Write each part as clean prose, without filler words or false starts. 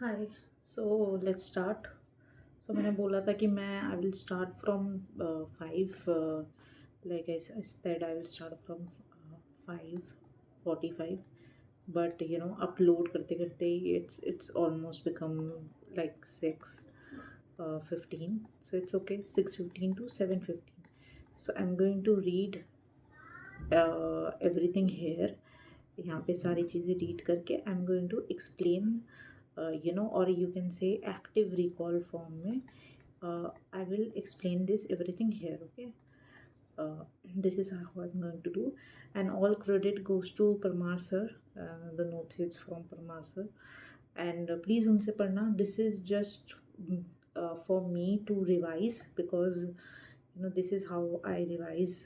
Hi. So let's start. सो मैंने बोला था कि मैं I will start from 5, like I said I will start from 5:45, but upload करते करते it's almost become like 6:15. So it's okay, 6:15 to 7:15. So I am going to read everything here. यहाँ पे सारी चीज़ें रीड करके I am going to explain, और you can say active recall form में I will explain this everything here. Okay, this is how I'm going to do, and all credit goes to Parmar sir. The notes is from Parmar sir, and please unse padna. This is just for me to revise, because this is how I revise.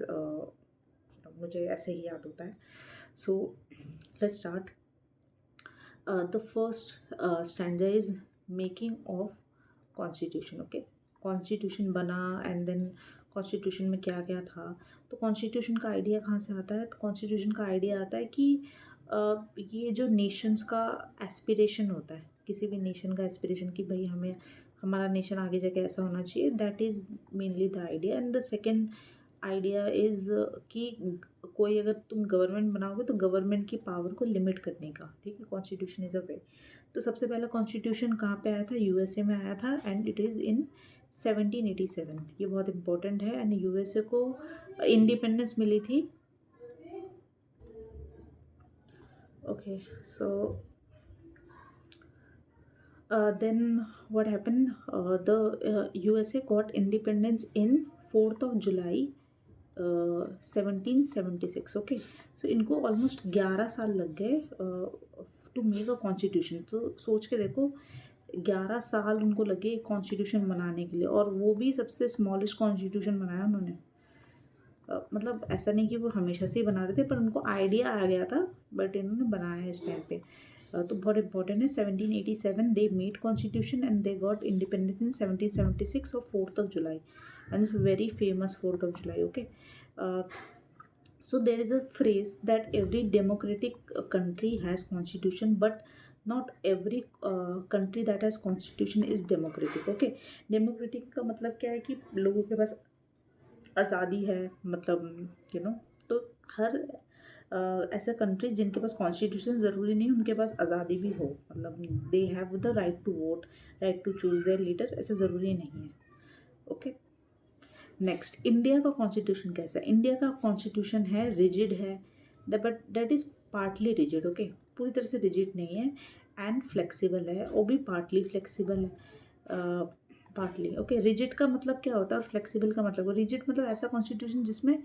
मुझे ऐसे ही याद होता है. So let's start. The first stanza is making of constitution. Okay, constitution बना and then constitution में क्या क्या था. तो कॉन्स्टिट्यूशन का आइडिया कहाँ से आता है? तो कॉन्स्टिट्यूशन का आइडिया आता है कि ये जो नेशंस का एस्पिरेशन होता है, किसी भी नेशन का एस्पिरेशन कि भाई हमें हमारा नेशन आगे जाके ऐसा होना चाहिए, that is mainly the idea. And the second idea is कि कोई अगर तुम गवर्नमेंट बनाओगे तो गवर्नमेंट की पावर को लिमिट करने का. ठीक है, कॉन्स्टिट्यूशन इज़ अ वे. तो सबसे पहला कॉन्स्टिट्यूशन कहाँ पे आया था? यूएसए में आया था, एंड इट इज़ इन 1787. ये बहुत इम्पोर्टेंट है. एंड यूएसए को इंडिपेंडेंस मिली थी. Okay, so then what happened? The USA got independence in 4th of July 1776. Okay, सो इनको ऑलमोस्ट 11 साल लग गए टू मेक अ कॉन्स्टिट्यूशन. तो सोच के देखो, 11 साल उनको लगे कॉन्स्टिट्यूशन बनाने के लिए, और वो भी सबसे स्मॉलेस्ट कॉन्स्टिट्यूशन बनाया उन्होंने. मतलब ऐसा नहीं कि वो हमेशा से ही बना रहे थे, पर उनको आइडिया आ गया था, बट इन्होंने बनाया है इस टाइम पे. तो बहुत इंपॉर्टेंट है. 1787 they made constitution and they got independence in 1776 और 4th of July, and it's very famous 4th of July. Okay, so there is a phrase that every democratic country has constitution, but not every country that has constitution is democratic. Okay, democratic का मतलब क्या है कि लोगों के पास आज़ादी है, मतलब तो हर ऐसा कंट्री जिनके पास कॉन्स्टिट्यूशन ज़रूरी नहीं उनके पास आज़ादी भी हो, मतलब they have the right to vote, right to choose their leader, ऐसा ज़रूरी नहीं है. ओके, नेक्स्ट, इंडिया का कॉन्स्टिट्यूशन कैसा है? इंडिया का कॉन्स्टिट्यूशन है रिजिड है, but that is partly rigid. Okay, पूरी तरह से रिजिड नहीं है, एंड फ्लेक्सिबल है, वो भी पार्टली फ्लेक्सिबल है, पार्टली. ओके, रिजिड का मतलब क्या होता है और फ्लेक्सिबल का मतलब? रिजिड मतलब ऐसा कॉन्स्टिट्यूशन जिसमें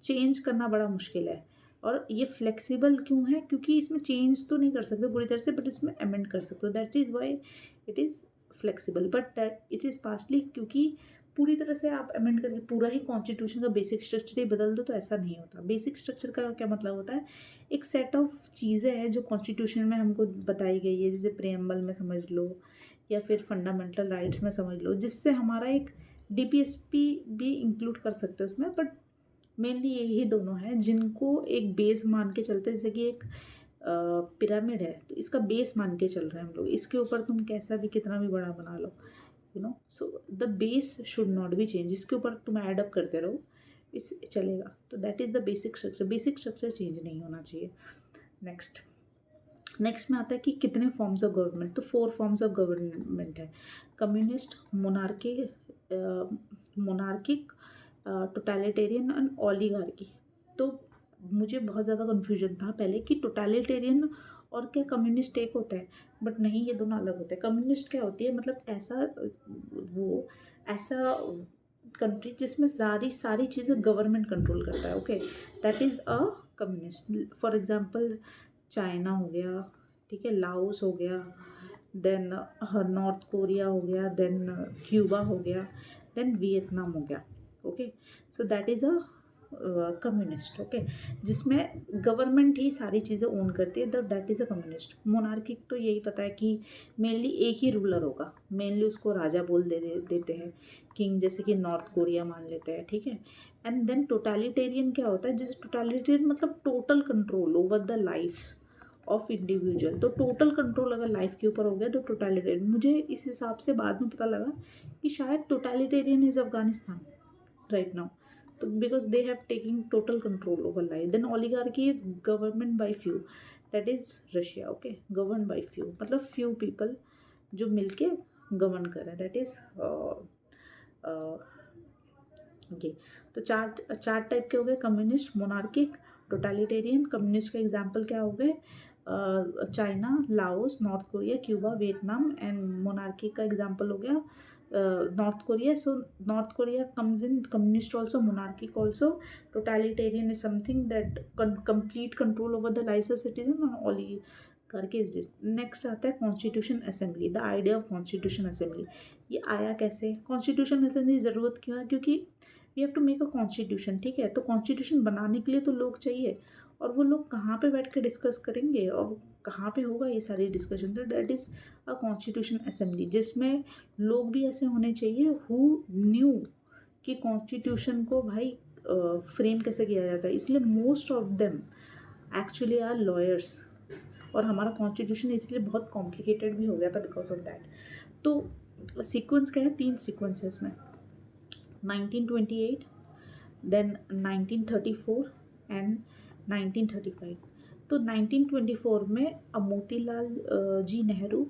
चेंज करना बड़ा मुश्किल है. और ये फ्लेक्सिबल क्यों है? क्योंकि इसमें चेंज तो नहीं कर सकते पूरी तरह से, बट इसमें अमेंड कर सकते हो. That is why it is flexible, but it is partly, क्योंकि पूरी तरह से आप अमेंड करके पूरा ही कॉन्स्टिट्यूशन का बेसिक स्ट्रक्चर ही बदल दो तो ऐसा नहीं होता. बेसिक स्ट्रक्चर का क्या मतलब होता है? एक सेट ऑफ चीज़ें हैं जो कॉन्स्टिट्यूशन में हमको बताई गई है, जैसे प्रेम्बल में समझ लो, या फिर फंडामेंटल राइट्स में समझ लो, जिससे हमारा एक डीपीएसपी भी इंक्लूड कर सकते हैं उसमें. बट मेनली यही दोनों हैं जिनको एक बेस मान के चलते हैं. जैसे कि एक पिरामिड है, तो इसका बेस मान के चल रहे हैं हम लोग, इसके ऊपर तुम कैसा भी कितना भी बड़ा बना लो, so the base should not be change. इसके ऊपर तुम ऐड अप करते रहो, इस चलेगा. तो that is the basic structure. Basic structure change नहीं होना चाहिए. नेक्स्ट में आता है कि कितने फॉर्म्स ऑफ गवर्नमेंट. तो 4 फॉर्म्स ऑफ गवर्नमेंट है: communist, monarchic, totalitarian and oligarchy. तो मुझे बहुत ज़्यादा कन्फ्यूजन था पहले कि टोटलिटेरियन और क्या कम्युनिस्ट एक होता है, बट नहीं, ये दोनों अलग होते हैं. कम्युनिस्ट क्या होती है? मतलब ऐसा कंट्री जिसमें सारी चीज़ें गवर्नमेंट कंट्रोल करता है. Okay, that is a communist. For example China हो गया, ठीक है, लाओस हो गया, देन नॉर्थ कोरिया हो गया, देन क्यूबा हो गया, देन वियतनाम हो गया. Okay, so that is a communist. Okay, जिसमें गवर्नमेंट ही सारी चीज़ें ओन करती है, दैट इज़ अ कम्युनिस्ट. मोनार्किक तो यही पता है कि मेनली एक ही रूलर होगा, मेनली उसको राजा देते हैं, किंग, जैसे कि नॉर्थ कोरिया मान लेते हैं. ठीक है. एंड देन टोटलिटेरियन क्या होता है? जैसे टोटलिटेरियन मतलब total control over the life of individual. तो टोटल कंट्रोल अगर लाइफ के ऊपर हो गया तो टोटलिटेरियन। मुझे इस हिसाब से बाद में पता लगा कि शायद totalitarian is Afghanistan right now, तो because they have taking total control over life. Then oligarchy is government by few, that is Russia. Okay, govern by few मतलब फ्यू पीपल जो मिलके गवर्न कर रहे हैं, दैट इज ओके। तो चार चार टाइप के हो गए, कम्युनिस्ट, मोनार्किक, टोटलिटेरियन। कम्युनिस्ट का एग्जाम्पल क्या हो गए, China, Laos, North Korea, Cuba, Vietnam. And monarchy का एग्जाम्पल हो गया North Korea. So North Korea comes in communist also, monarchic also. Totalitarian is something that complete control over the life of citizen और ऑली करके is this. Next आता है constitution assembly, the idea of constitution assembly. ये आया कैसे, constitution assembly ज़रूरत क्यों है, क्योंकि we have to make a constitution, ठीक है। तो कॉन्स्टिट्यूशन बनाने के लिए तो लोग चाहिए, और वो लोग कहाँ पे बैठ के डिस्कस करेंगे और कहाँ पे होगा ये सारी डिस्कशन, तो that is a constitution assembly, जिसमें लोग भी ऐसे होने चाहिए हु न्यू कि कॉन्स्टिट्यूशन को भाई फ्रेम कैसे किया जाता है। इसलिए most of them actually are lawyers, और हमारा कॉन्स्टिट्यूशन इसलिए बहुत कॉम्प्लिकेटेड भी हो गया था बिकॉज ऑफ दैट। तो सीक्वेंस क्या है, 3 सीक्वेंस है इसमें, 1928, देन 1934 एंड 1935। तो 1924 में मोतीलाल जी नेहरू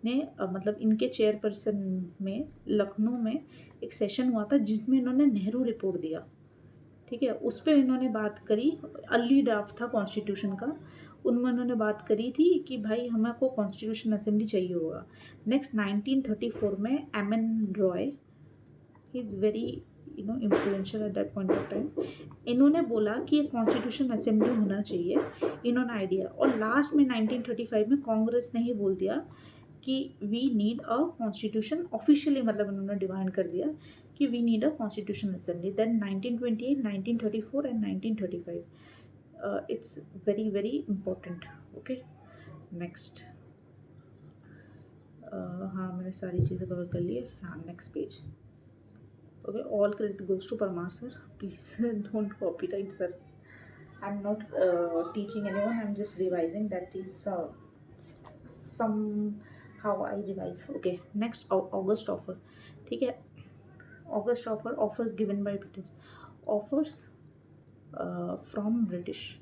ने मतलब इनके चेयरपर्सन में लखनऊ में एक सेशन हुआ था जिसमें इन्होंने नेहरू रिपोर्ट दिया, ठीक है। उस पर इन्होंने बात करी, अर्ली ड्राफ्ट था कॉन्स्टिट्यूशन का, उनमें उन्होंने बात करी थी कि भाई हमको कॉन्स्टिट्यूशन असेंबली चाहिए होगा। नेक्स्ट 1934 में M N Roy, he is very influential at that point of time, इन्होंने बोला कि एक कॉन्स्टिट्यूशन असेंबली होना चाहिए, इन्होंने आइडिया। और लास्ट में 1935 में कांग्रेस ने ही बोल दिया कि we need a constitution, officially मतलब उन्होंने डिमांड कर दिया कि we need a constitution assembly. Then 1928, 1934 and 1935, it's very very important. Okay, next. हाँ, मैंने सारी चीज़ें कवर कर ली है। हाँ, next page. Okay, all credit goes to Parmar sir. Please don't copyright sir. I'm not teaching anyone. I'm just revising. That is somehow I revise. Okay, next August offer. ठीक है, August offer, offers given by British, offers from British.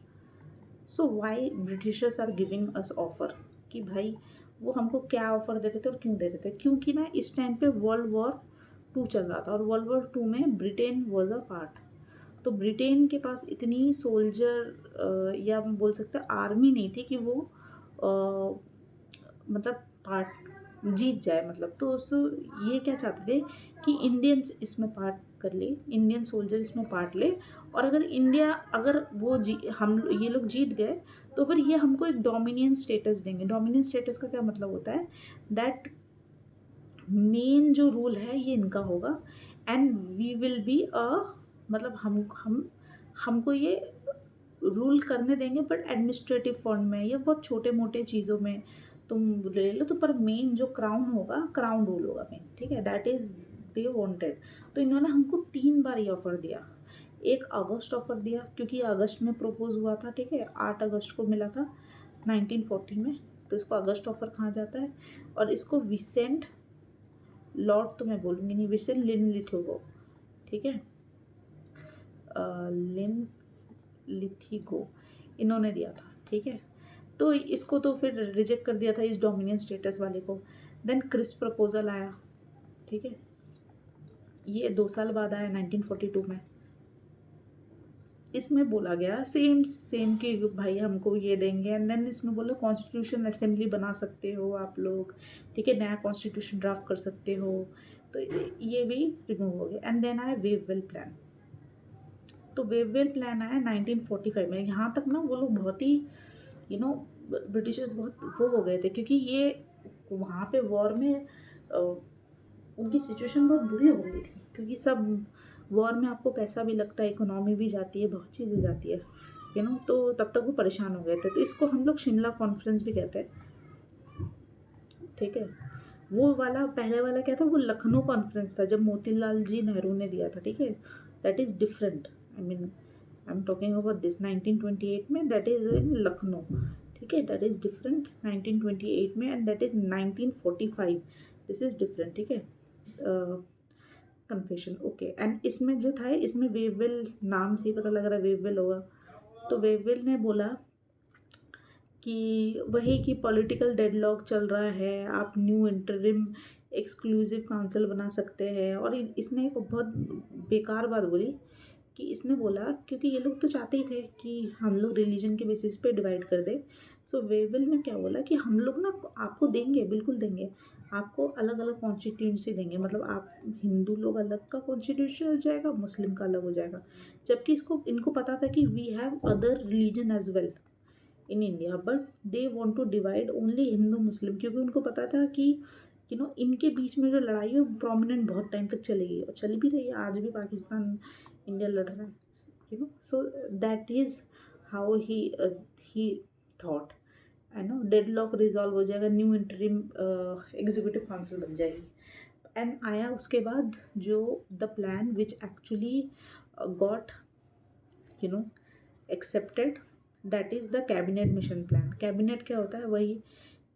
So why Britishers are giving us offer, कि भाई वो हमको क्या offer दे रहे थे और क्यों दे रहे थे, क्योंकि ना इस टाइम पे वर्ल्ड वॉर 2 चल रहा था, और वर्ल्ड वॉर 2 में ब्रिटेन वॉज अ पार्ट। तो ब्रिटेन के पास इतनी सोल्जर या हम बोल सकते हैं आर्मी नहीं थी कि वो मतलब पार्ट जीत जाए, मतलब। तो उस ये क्या चाहते थे कि इंडियंस इसमें पार्ट कर ले, इंडियन सोल्जर इसमें पार्ट ले, और अगर इंडिया अगर वो हम ये लोग जीत गए तो फिर ये हमको एक डोमिनियन स्टेटस देंगे। डोमिनियन स्टेटस का क्या मतलब होता है, दैट मेन जो रूल है ये इनका होगा, and we will be a मतलब हमको ये रूल करने देंगे बट एडमिनिस्ट्रेटिव फॉर्म में या बहुत छोटे मोटे चीज़ों में तुम ले लो, तो पर मेन जो क्राउन होगा, क्राउन रूल होगा मेन, ठीक है। That is they wanted. तो इन्होंने हमको 3 बार ये ऑफ़र दिया। एक अगस्त ऑफ़र दिया क्योंकि अगस्त में प्रपोज हुआ था, ठीक है, 8 अगस्त को मिला था 1940 में, तो इसको अगस्त ऑफ़र कहा जाता है। और इसको विसेंट लॉर्ड तो मैं बोलूँगी नहीं, विसेंट लिनलिथिगो, ठीक है, लिनलिथिगो इन्होंने दिया था, ठीक है। तो इसको तो फिर रिजेक्ट कर दिया था इस डोमिनियन स्टेटस वाले को। देन क्रिस्प प्रपोजल आया, ठीक है, ये 2 साल बाद आया 1942 में। इसमें बोला गया सेम कि भाई हमको ये देंगे, एंड देन इसमें बोला कॉन्स्टिट्यूशन असेंबली बना सकते हो आप लोग, ठीक है, नया कॉन्स्टिट्यूशन ड्राफ्ट कर सकते हो। तो ये भी रिमूव हो गया। एंड देन आया वेववेल प्लान। तो वेववेल प्लान आया 1945 में। यहाँ तक ना वो लोग बहुत ही ब्रिटिशर्स बहुत वो हो गए थे, क्योंकि ये वहाँ पे वॉर में उनकी सिचुएशन बहुत बुरी हो गई थी, क्योंकि सब वॉर में आपको पैसा भी लगता है, इकोनॉमी भी जाती है, बहुत चीज़ें जाती है, तो तब तक वो परेशान हो गए थे। तो इसको हम लोग शिमला कॉन्फ्रेंस भी कहते हैं, ठीक है। वो वाला पहले वाला क्या था, वो लखनऊ कॉन्फ्रेंस था जब मोतीलाल जी नेहरू ने दिया था, ठीक है। That is different, I am talking about this 1928 में, दैट इज़ इन लखनऊ, ठीक है, दैट इज़ डिफरेंट 1928 में, and that is 1945, this is different, ठीक है। Confession, okay. एंड इसमें जो था, इसमें वेवविल, नाम से ही पता लग रहा है वेवविल होगा। तो वेवविल ने बोला कि वही कि पॉलिटिकल डेडलॉक चल रहा है, आप न्यू इंटरिम एक्सक्लूसिव काउंसिल बना सकते हैं। और इसने एक बहुत बेकार बात बोली कि इसने बोला, क्योंकि ये लोग तो चाहते ही थे कि हम लोग रिलीजन के बेसिस पे डिवाइड कर दे। सो वेविल ने क्या बोला कि हम लोग ना आपको देंगे, बिल्कुल देंगे, आपको अलग अलग कॉन्स्टिट्यूंसी देंगे, मतलब आप हिंदू लोग अलग का कॉन्स्टिट्यूशन हो जाएगा, मुस्लिम का अलग हो जाएगा। जबकि इनको पता था कि we have other religion as well in India, but they want to divide only Hindu Muslim, क्योंकि उनको पता था कि इनके बीच में जो लड़ाई है वो प्रोमिनेंट बहुत टाइम तक चलेगी, और चल भी रही है, आज भी पाकिस्तान इंडिया लड़ रहा है। So that is how he thought, है ना। डेडलॉक रिजॉल्व हो जाएगा, न्यू इंटरिम एग्जीक्यूटिव काउंसिल बन जाएगी। एंड आया उसके बाद जो the plan which actually got accepted, that is the cabinet mission plan. Cabinet क्या होता है, वही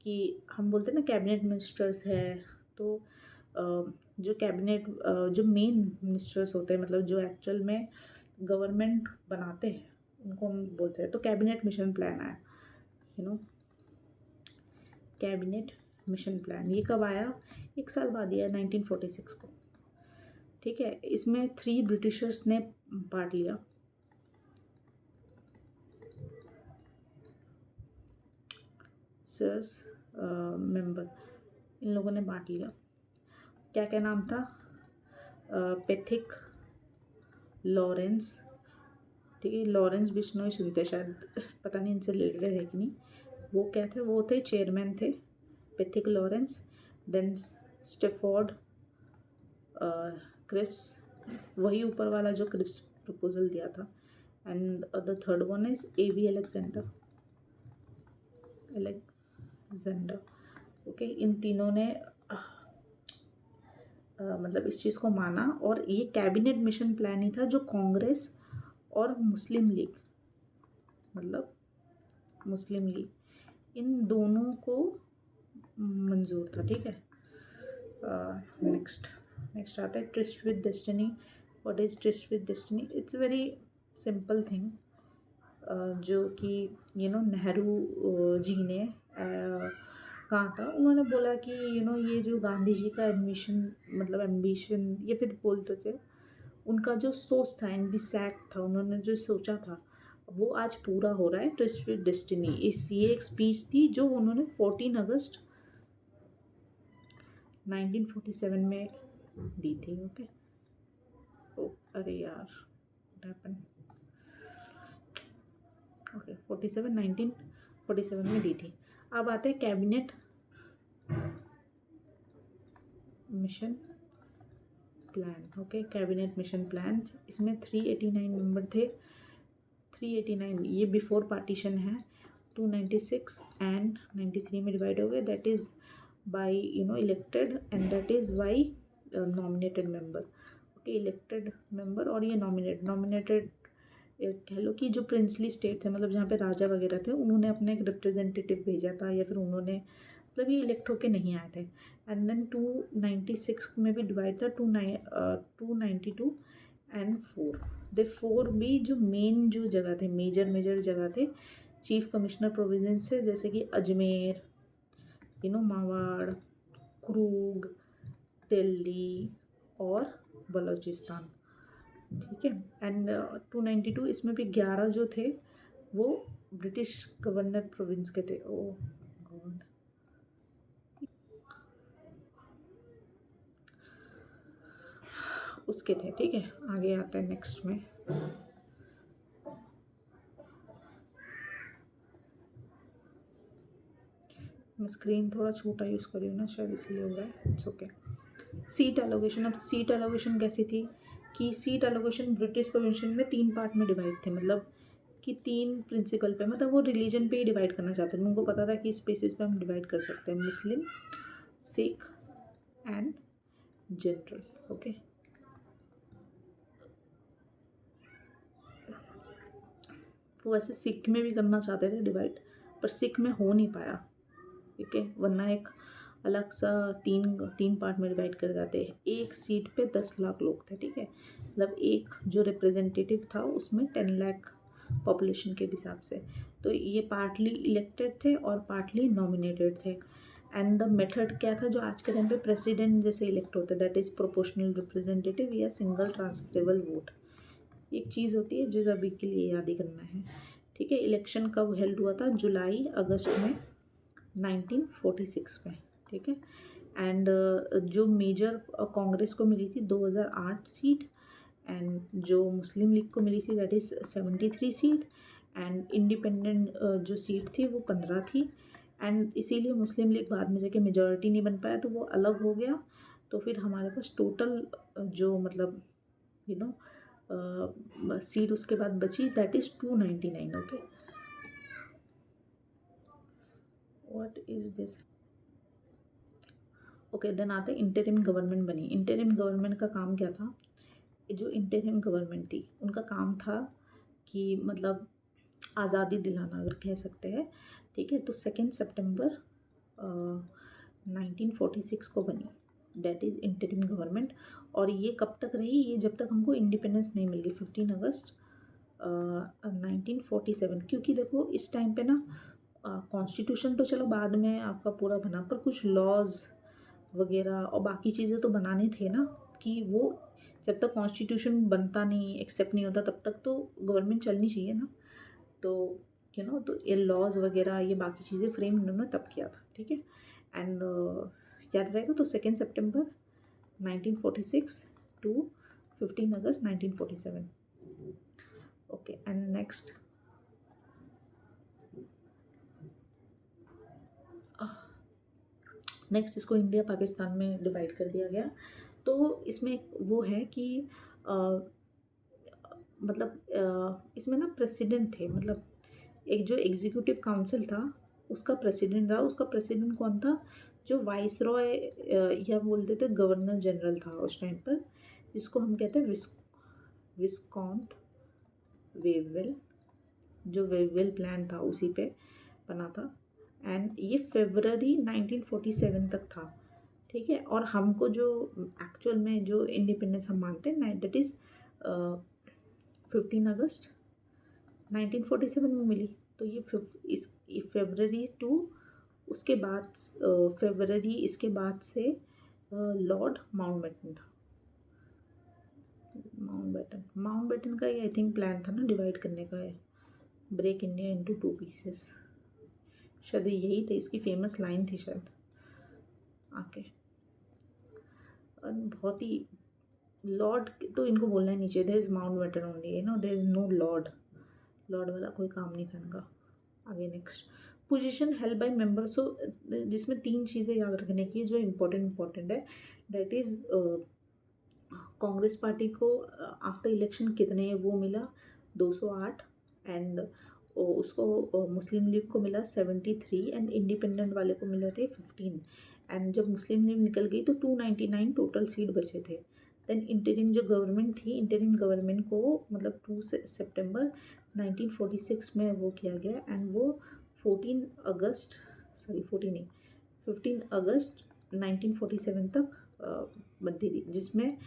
कि हम बोलते हैं ना कैबिनेट मिनिस्टर्स है, तो जो कैबिनेट जो मेन मिनिस्टर्स होते हैं, मतलब जो एक्चुअल में गवर्नमेंट बनाते हैं, उनको हम बोलते हैं। तो कैबिनेट मिशन प्लान आया, कैबिनेट मिशन प्लान। ये कब आया, 1 साल बाद ही आया, 1946 को, ठीक है। इसमें 3 ब्रिटिशर्स ने पार्ट लिया, सर्स मेंबर, इन लोगों ने बांट लिया। क्या क्या नाम था, पेथिक, लॉरेंस, ठीक है, लॉरेंस बिश्नोई सुनते शायद, पता नहीं इनसे रिलेटेड है कि नहीं। वो क्या थे, वो थे चेयरमैन थे, Pethick Lawrence. Then Stafford Cripps, वही ऊपर वाला जो क्रिप्स प्रपोजल दिया था। And the third one is A.V. Alexander, okay. इन तीनों ने मतलब इस चीज़ को माना, और ये कैबिनेट मिशन प्लान ही था जो कांग्रेस और मुस्लिम लीग, मतलब मुस्लिम लीग, इन दोनों को मंजूर था, ठीक है। नेक्स्ट आता है tourist with destiny. What is tourist with destiny? It's very simple thing, जो कि नेहरू जी ने कहा था। उन्होंने बोला कि ये जो गांधी जी का एम्बिशन ये फिर बोलते थे, उनका जो सोच था, एम्बिसैक था, उन्होंने जो सोचा था वो आज पूरा हो रहा है। ट्विस्ट विद डेस्टिनी ये एक स्पीच थी जो उन्होंने 14 अगस्त 1947 में दी थी, ओके। अरे यार, ओके, 1947 में दी थी। अब आते हैं cabinet mission plan, okay. Cabinet mission plan, इसमें 389 मेंबर थे। 389 ये बिफोर पार्टीशन है। 296 एंड 93 में डिवाइड हो गए, that is bye elected, and that is bye nominated member, okay. Elected member और ये नॉमिनेटेड कह लो कि जो प्रिंसली स्टेट थे, मतलब जहाँ पे राजा वगैरह थे, उन्होंने अपना एक रिप्रेजेंटेटिव भेजा था, या फिर उन्होंने, मतलब ये इलेक्ट होके नहीं आए थे। एंड देन 296 में भी डिवाइड था, 292 एंड 4। दे 4 भी जो मेन जो जगह थे, मेजर जगह थे, चीफ कमिश्नर प्रोविंस से, जैसे कि अजमेर, मावाड़, क्रूग, दिल्ली और बलूचिस्तान, ठीक है। एंड 292 इसमें भी 11 जो थे वो ब्रिटिश गवर्नर प्रोविंस के थे। ओ गॉड, उसके थे, ठीक है। आगे आता है नेक्स्ट में, मैं स्क्रीन थोड़ा छोटा यूज़ करी हूँ ना, शायद इसलिए हो रहा है, इट्स ओके। सीट एलोकेशन, अब सीट एलोकेशन कैसी थी कि सीट एलोकेशन ब्रिटिश प्रोविंशन में 3 पार्ट में डिवाइड थे, मतलब कि 3 प्रिंसिपल पे, मतलब वो रिलीजन पे ही डिवाइड करना चाहते थे। उनको पता था कि इस बेसिस पे हम डिवाइड कर सकते हैं, मुस्लिम, सिख एंड जनरल, ओके। वो ऐसे सिख में भी करना चाहते थे डिवाइड, पर सिख में हो नहीं पाया, ठीक है, वरना एक अलग सा तीन तीन पार्ट में डिवाइड कर जाते हैं। एक सीट पे 10 लाख लोग थे, ठीक है, मतलब एक जो रिप्रेजेंटेटिव था उसमें 10 लाख पॉपुलेशन के हिसाब से। तो ये पार्टली इलेक्टेड थे और पार्टली नॉमिनेटेड थे। एंड द मेथड क्या था जो आज के टाइम पे प्रेसिडेंट जैसे इलेक्ट होते हैं, दैट इज़ प्रोपोर्शनल रिप्रेजेंटेटिव या सिंगल ट्रांसफरेबल वोट। एक चीज़ होती है जो अभी के लिए याद ही करना है, ठीक है। इलेक्शन कब हेल्ड हुआ था? जुलाई अगस्त में 1946 में, ठीक है। एंड जो मेजर कांग्रेस को मिली थी 2008 सीट, एंड जो मुस्लिम लीग को मिली थी that is 73 seat, and independent जो सीट थी वो 15 थी। एंड इसीलिए मुस्लिम लीग बाद में जाके मेजॉरिटी नहीं बन पाया तो वो अलग हो गया। तो फिर हमारे पास टोटल जो मतलब यू नो सीट उसके बाद बची that is 299। Okay, what is this? Okay, then आते इंटरिम गवर्नमेंट बनी। इंटरिम गवर्नमेंट का काम क्या था? जो इंटरिम गवर्नमेंट थी उनका काम था कि मतलब आज़ादी दिलाना अगर कह सकते हैं, ठीक है। तो 2 सितंबर 1946 को बनी, दैट इज़ इंटरिम गवर्नमेंट। और ये कब तक रही? ये जब तक हमको इंडिपेंडेंस नहीं मिल गई, 15 अगस्त 1947। क्योंकि देखो इस टाइम पे ना कॉन्स्टिट्यूशन तो चलो बाद में आपका पूरा बना, पर कुछ लॉज वगैरह और बाकी चीज़ें तो बनाने थे ना, कि वो जब तक कॉन्स्टिट्यूशन बनता नहीं, एक्सेप्ट नहीं होता, तब तक तो गवर्नमेंट चलनी चाहिए ना। तो तो ये लॉज वगैरह ये बाकी चीज़ें फ्रेम उन्होंने तब किया था, ठीक है। एंड याद रहेगा तो 2 सितंबर 1946 टू 15 अगस्त 1947। ओके, एंड नेक्स्ट इसको इंडिया पाकिस्तान में डिवाइड कर दिया गया। तो इसमें वो है कि मतलब इसमें ना प्रेसिडेंट थे, मतलब एक जो एग्जीक्यूटिव काउंसिल था उसका प्रेसिडेंट था। उसका प्रेसिडेंट कौन था? जो वाइस रॉय या बोलते थे गवर्नर जनरल था उस टाइम पर, जिसको हम कहते हैं विस्कॉन्ट वेववेल। जो वेववेल प्लान था उसी पे बना था। एंड ये फरवरी 1947 तक था, ठीक है। और हमको जो एक्चुअल में जो इंडिपेंडेंस हम मानते हैं दैट इज़ 15 अगस्त 1947 में मिली। तो ये फरवरी टू उसके बाद फरवरी इसके बाद से लॉर्ड माउंटबेटन था। माउंटबेटन का ये आई थिंक प्लान था ना डिवाइड करने का, है ब्रेक इंडिया इनटू 2 पीसेस, शायद यही थे, इसकी फेमस लाइन थी शायद आके। और बहुत ही लॉर्ड तो इनको बोलना ही नहीं चाहिए, there is Mountbatten only, there is no lord वाला कोई काम नहीं था इनका। आगे next, position held by member. So जिसमें 3 चीज़ें याद रखने की जो इम्पोर्टेंट है, दैट इज़ कांग्रेस पार्टी को आफ्टर इलेक्शन कितने वो मिला 208, एंड उसको मुस्लिम लीग को मिला 73, एंड इंडिपेंडेंट वाले को मिले थे 15। एंड जब मुस्लिम लीग निकल गई तो 299 टोटल सीट बचे थे। देन इंटरिम जो गवर्नमेंट थी, इंटरिम गवर्नमेंट को मतलब 2 सितंबर 1946 में वो किया गया, एंड वो 14 अगस्त 15 अगस्त 1947 तक बनती थी, जिसमें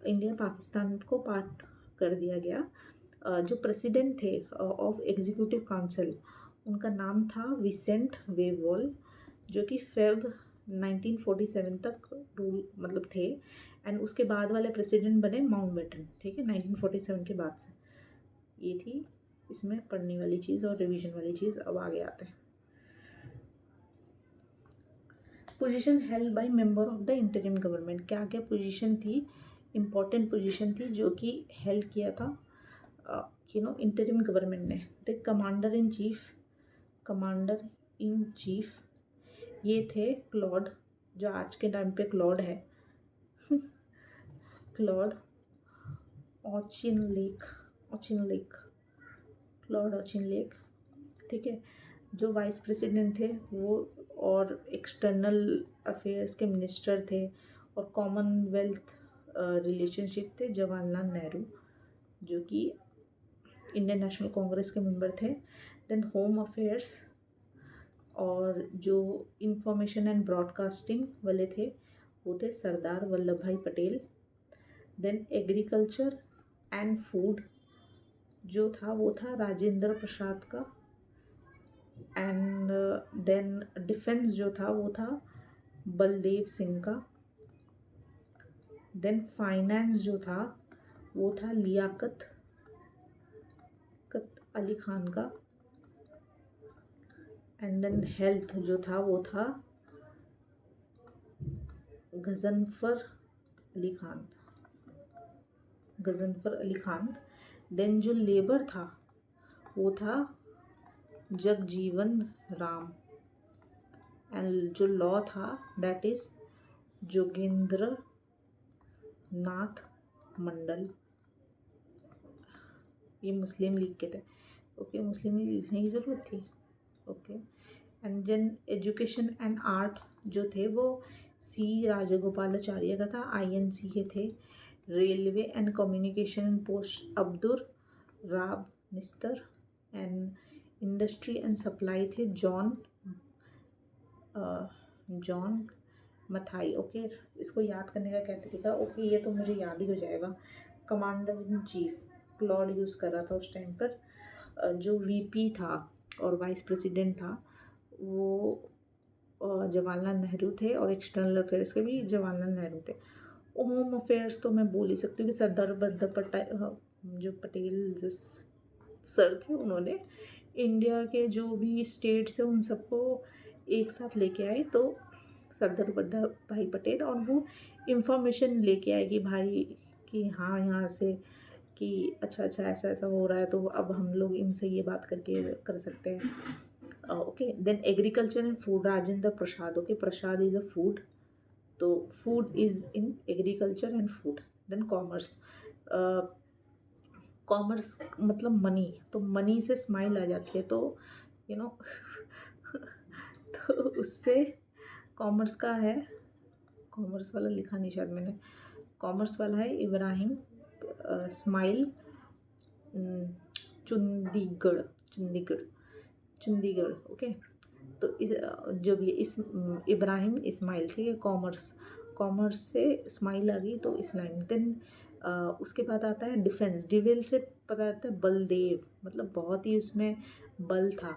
इंडिया पाकिस्तान को पार्ट कर दिया गया। जो प्रेसिडेंट थे ऑफ एग्जीक्यूटिव काउंसिल, उनका नाम था विसेंट वेवॉल, जो कि फेब 1947 तक रूल मतलब थे। एंड उसके बाद वाले प्रेसिडेंट बने माउंटबेटन, ठीक है, 1947 के बाद से। ये थी इसमें पढ़ने वाली चीज़ और रिवीजन वाली चीज़। अब आगे आते हैं, position held by member of the interim government. क्या क्या पोजीशन थी, इम्पॉर्टेंट पोजीशन थी जो कि हेल्ड किया था इंटरिम गवर्नमेंट ने। द कमांडर इन चीफ ये थे क्लॉड, जो आज के टाइम पे क्लॉड है क्लॉड ऑचिनलेक, ठीक है। जो वाइस प्रेसिडेंट थे वो और एक्सटर्नल अफेयर्स के मिनिस्टर थे, और कॉमनवेल्थ रिलेशनशिप थे जवाहरलाल नेहरू, जो कि इंडियन नेशनल कांग्रेस के मेंबर थे। देन होम अफेयर्स और जो इंफॉर्मेशन एंड ब्रॉडकास्टिंग वाले थे वो थे Sardar Vallabhbhai Patel. Then agriculture and food जो था वो था राजेंद्र प्रसाद का। एंड देन डिफेंस जो था वो था बलदेव सिंह का। देन फाइनेंस जो था वो था लियाकत अली खान का। एंड देन हेल्थ जो था वो था गजनफर अली खान। देन जो लेबर था वो था जगजीवन राम। एंड जो लॉ था दैट इज जोगेंद्र नाथ मंडल। ये मुस्लिम लीग के थे। ओके, मुस्लिम लीग लिखने की ज़रूरत थी। Okay, and then education and art जो थे वो सी राजगोपालाचार्य का था, INC के थे। Railway and communication post Abdul Rab निस्तर। And industry and supply थे जॉन मथाई। ओके, इसको याद करने का क्या तरीका? ओके, ये तो मुझे याद ही हो जाएगा। Commander in chief Claude use कर रहा था उस टाइम पर। जो VP था और वाइस प्रेसिडेंट था वो जवाहरलाल नेहरू थे, और एक्सटर्नल अफेयर्स के भी जवाहरलाल नेहरू थे। होम अफेयर्स तो मैं बोल ही सकती हूँ कि सरदार वल्लभ जो पटेल सर थे उन्होंने इंडिया के जो भी स्टेट्स हैं उन सबको एक साथ लेके आए। तो सरदार वल्लभ भाई पटेल, और वो इंफॉर्मेशन लेके आए कि भाई कि हाँ यहाँ से कि अच्छा ऐसा ऐसा हो रहा है, तो अब हम लोग इनसे ये बात करके कर सकते हैं। Okay, then agriculture and food Rajendra Prasad. Okay, Prasad is a food, तो food is in agriculture and food. Then commerce, commerce मतलब मनी, तो मनी से स्माइल आ जाती है, तो यू नो तो उससे कॉमर्स का है, कॉमर्स वाला लिखा नहीं शायद मैंने, कॉमर्स वाला है इब्राहिम स्माइल चंडीगढ़। ओके, तो इस जो भी इस इब्राहिम इस्माइल, ठीक है, कॉमर्स से स्माइल आ गई तो इस लाइन। देन उसके बाद आता है डिफेंस। डिवेल से पता आता है बलदेव, मतलब बहुत ही उसमें बल था,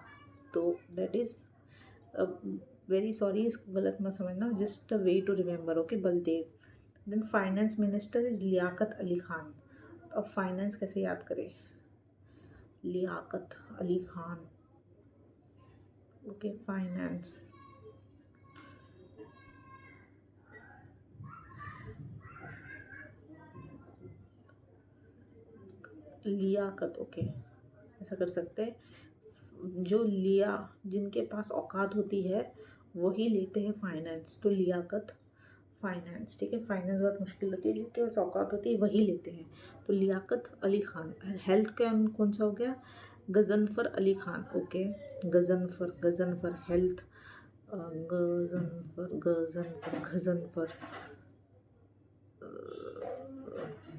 तो दैट इज़ वेरी सॉरी, इसको गलत मत समझना, just a way to remember. Okay, Baldev. Then finance minister is Liaquat Ali Khan. अब फाइनेंस कैसे याद करें? Liaquat Ali Khan. Okay, finance. Liaquat. Okay, ऐसा कर सकते हैं, जो लिया जिनके पास औकात होती है वही लेते हैं फाइनेंस, तो लियाकत फाइनेंस, ठीक है। फाइनेंस बहुत मुश्किल होती है, जिनके पास औकात होती है वही लेते हैं, तो लियाकत अली खान। हेल्थ का कौन सा हो गया? Ghazanfar Ali Khan. Okay, Ghazanfar health, Ghazanfar.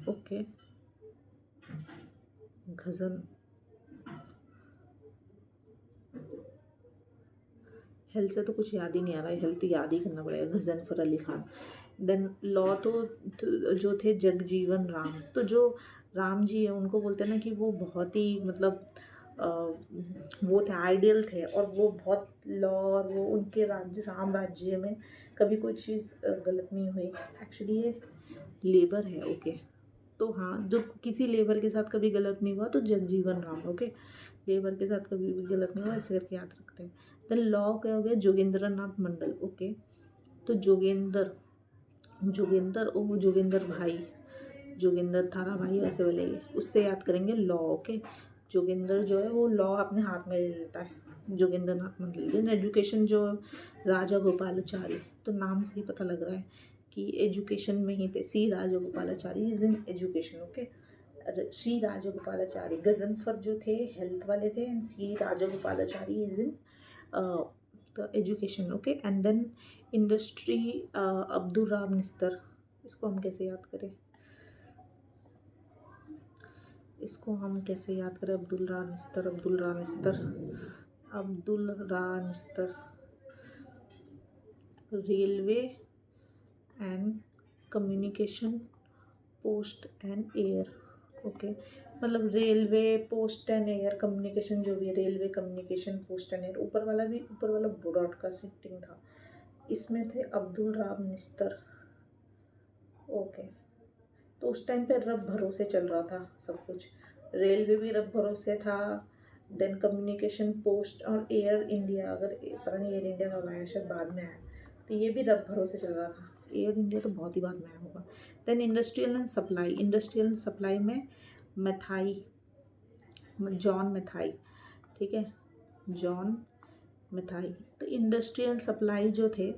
Okay, Gajan health से तो कुछ याद ही नहीं आ रहा है, हेल्थ याद ही करना पड़ेगा, गजनफर अली खान। देन लॉ तो जो थे जगजीवन राम। तो जो राम जी है उनको बोलते हैं ना कि वो बहुत ही मतलब वो थे, आइडियल थे, और वो बहुत लॉ, और वो उनके राम राज्य में कभी कोई चीज़ गलत नहीं हुई। एक्चुअली ये लेबर है। ओके, तो हाँ, जो किसी लेबर के साथ कभी गलत नहीं हुआ तो जगजीवन राम। ओके, लेबर के साथ कभी भी गलत नहीं हुआ, ऐसे करके याद रखते हैं। देन लॉ क्या हो गया? जोगेंद्र नाथ मंडल। ओके, तो जोगेंद्र भाई, जोगेंद्र थारा भाई वैसे वाले, उससे याद करेंगे लॉ। ओके, जोगेंद्र जो है वो लॉ अपने हाथ में ले लेता है, जोगेंद्र नाथ मंडल। देन एजुकेशन जो राजा गोपालाचारी, तो नाम से ही पता लग रहा है कि एजुकेशन में ही थे। C Rajagopalachari is in education. Okay, Shri Rajagopalachari. Ghazanfar जो थे हेल्थ वाले थे, and C Rajagopalachari is in the education. Okay, and then industry Abdul Rab Nishtar. इसको हम कैसे याद करें? Abdul Rab Nishtar. Railway and communication post and air. Okay, मतलब railway post and air communication, जो भी है railway communication post and air. ऊपर वाला ब्रॉडकास्टिंग था, इसमें थे अब्दुल राम निस्तर। ओके, तो उस टाइम पे रब भरोसे चल रहा था सब कुछ, रेलवे भी रब भरोसे था, देन कम्युनिकेशन पोस्ट और एयर इंडिया, अगर पता नहीं एयर इंडिया कब आया, शायद बाद में आया, तो ये भी रब भरोसे चल रहा था। एयर इंडिया तो बहुत ही बाद में आया होगा। देन इंडस्ट्रियल एंड सप्लाई में मैथाई, जॉन मैथाई, ठीक है, जॉन मिठाई। तो इंडस्ट्रियल सप्लाई जो थे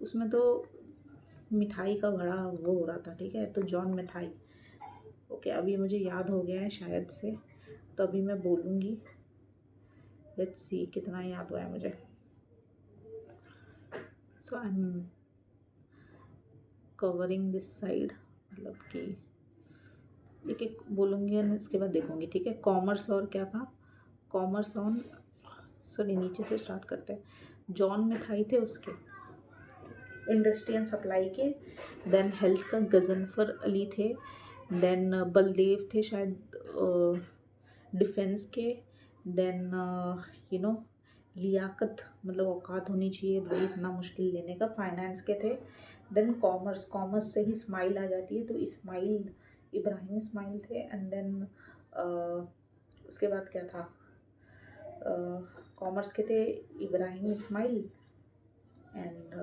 उसमें तो मिठाई का बड़ा वो हो रहा था, ठीक है, तो जॉन मिठाई। ओके, अभी मुझे याद हो गया है शायद से, तो अभी मैं बोलूँगी, लेट्स सी कितना याद हुआ है मुझे। So I am covering this side, मतलब कि एक एक बोलूँगी और इसके बाद देखूँगी, ठीक है। कॉमर्स और क्या था, कॉमर्स ऑन, सॉरी नीचे से स्टार्ट करते हैं। जॉन मिठाई थे उसके, इंडस्ट्री एंड सप्लाई के। देन हेल्थ का गजनफर अली थे। देन बलदेव थे शायद डिफेंस के। देन यू नो लियाकत, मतलब औकात होनी चाहिए भाई इतना मुश्किल लेने का, फाइनेंस के थे। देन कॉमर्स से ही स्माइल आ जाती है, तो इस्माइल, इब्राहिम इस्माइल थे। एंड देन उसके बाद क्या था, कॉमर्स के थे इब्राहिम इस्माइल, एंड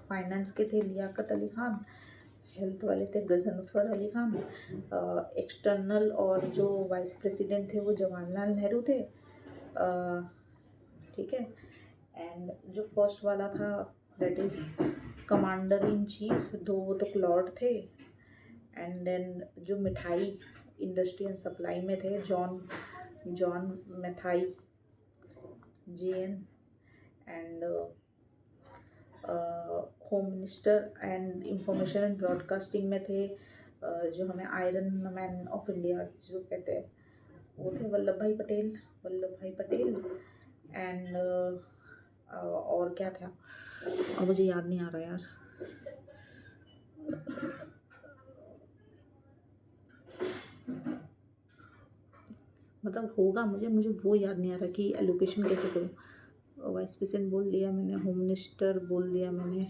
फाइनेंस के थे लियाकत अली खान, हेल्थ वाले थे गजनफर अली खान, एक्सटर्नल और जो वाइस प्रेसिडेंट थे वो जवाहरलाल नेहरू थे, ठीक है। एंड जो फर्स्ट वाला था that is commander in chief, दो वो तो क्लॉड थे। एंड देन जो मिठाई इंडस्ट्री एंड सप्लाई में थे, जॉन मिठाई JN। And home minister and information and broadcasting में थे, जो हमें आयरन मैन ऑफ इंडिया जो कहते हैं वो थे वल्लभ भाई पटेल। एंड और क्या था, और मुझे याद नहीं आ रहा यार। मतलब होगा, मुझे वो याद नहीं आ रहा कि एलोकेशन कैसे करूँ। वाइस प्रेसिडेंट बोल दिया मैंने, होम मिनिस्टर बोल दिया मैंने,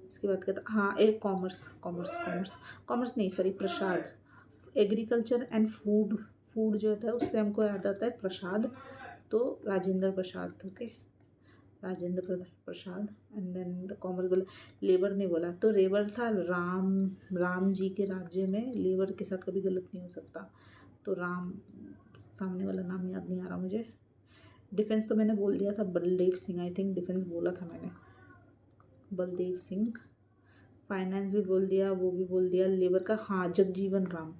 इसके बाद क्या था, हाँ एक कॉमर्स नहीं sorry, Prasad, agriculture and food जो था उससे हमको याद आता है प्रसाद, तो Rajendra Prasad, okay, Rajendra Prasad. And then the commerce बोला, लेबर नहीं बोला, तो लेबर था राम जी के राज्य में लेबर के साथ कभी गलत नहीं हो सकता, तो राम, सामने वाला नाम याद नहीं आ रहा मुझे। डिफेंस तो मैंने बोल दिया था Baldev Singh, I think defence बोला था मैंने, बलदेव सिंह। फाइनेंस भी बोल दिया, वो भी बोल दिया। लेबर का हाँ जगजीवन राम,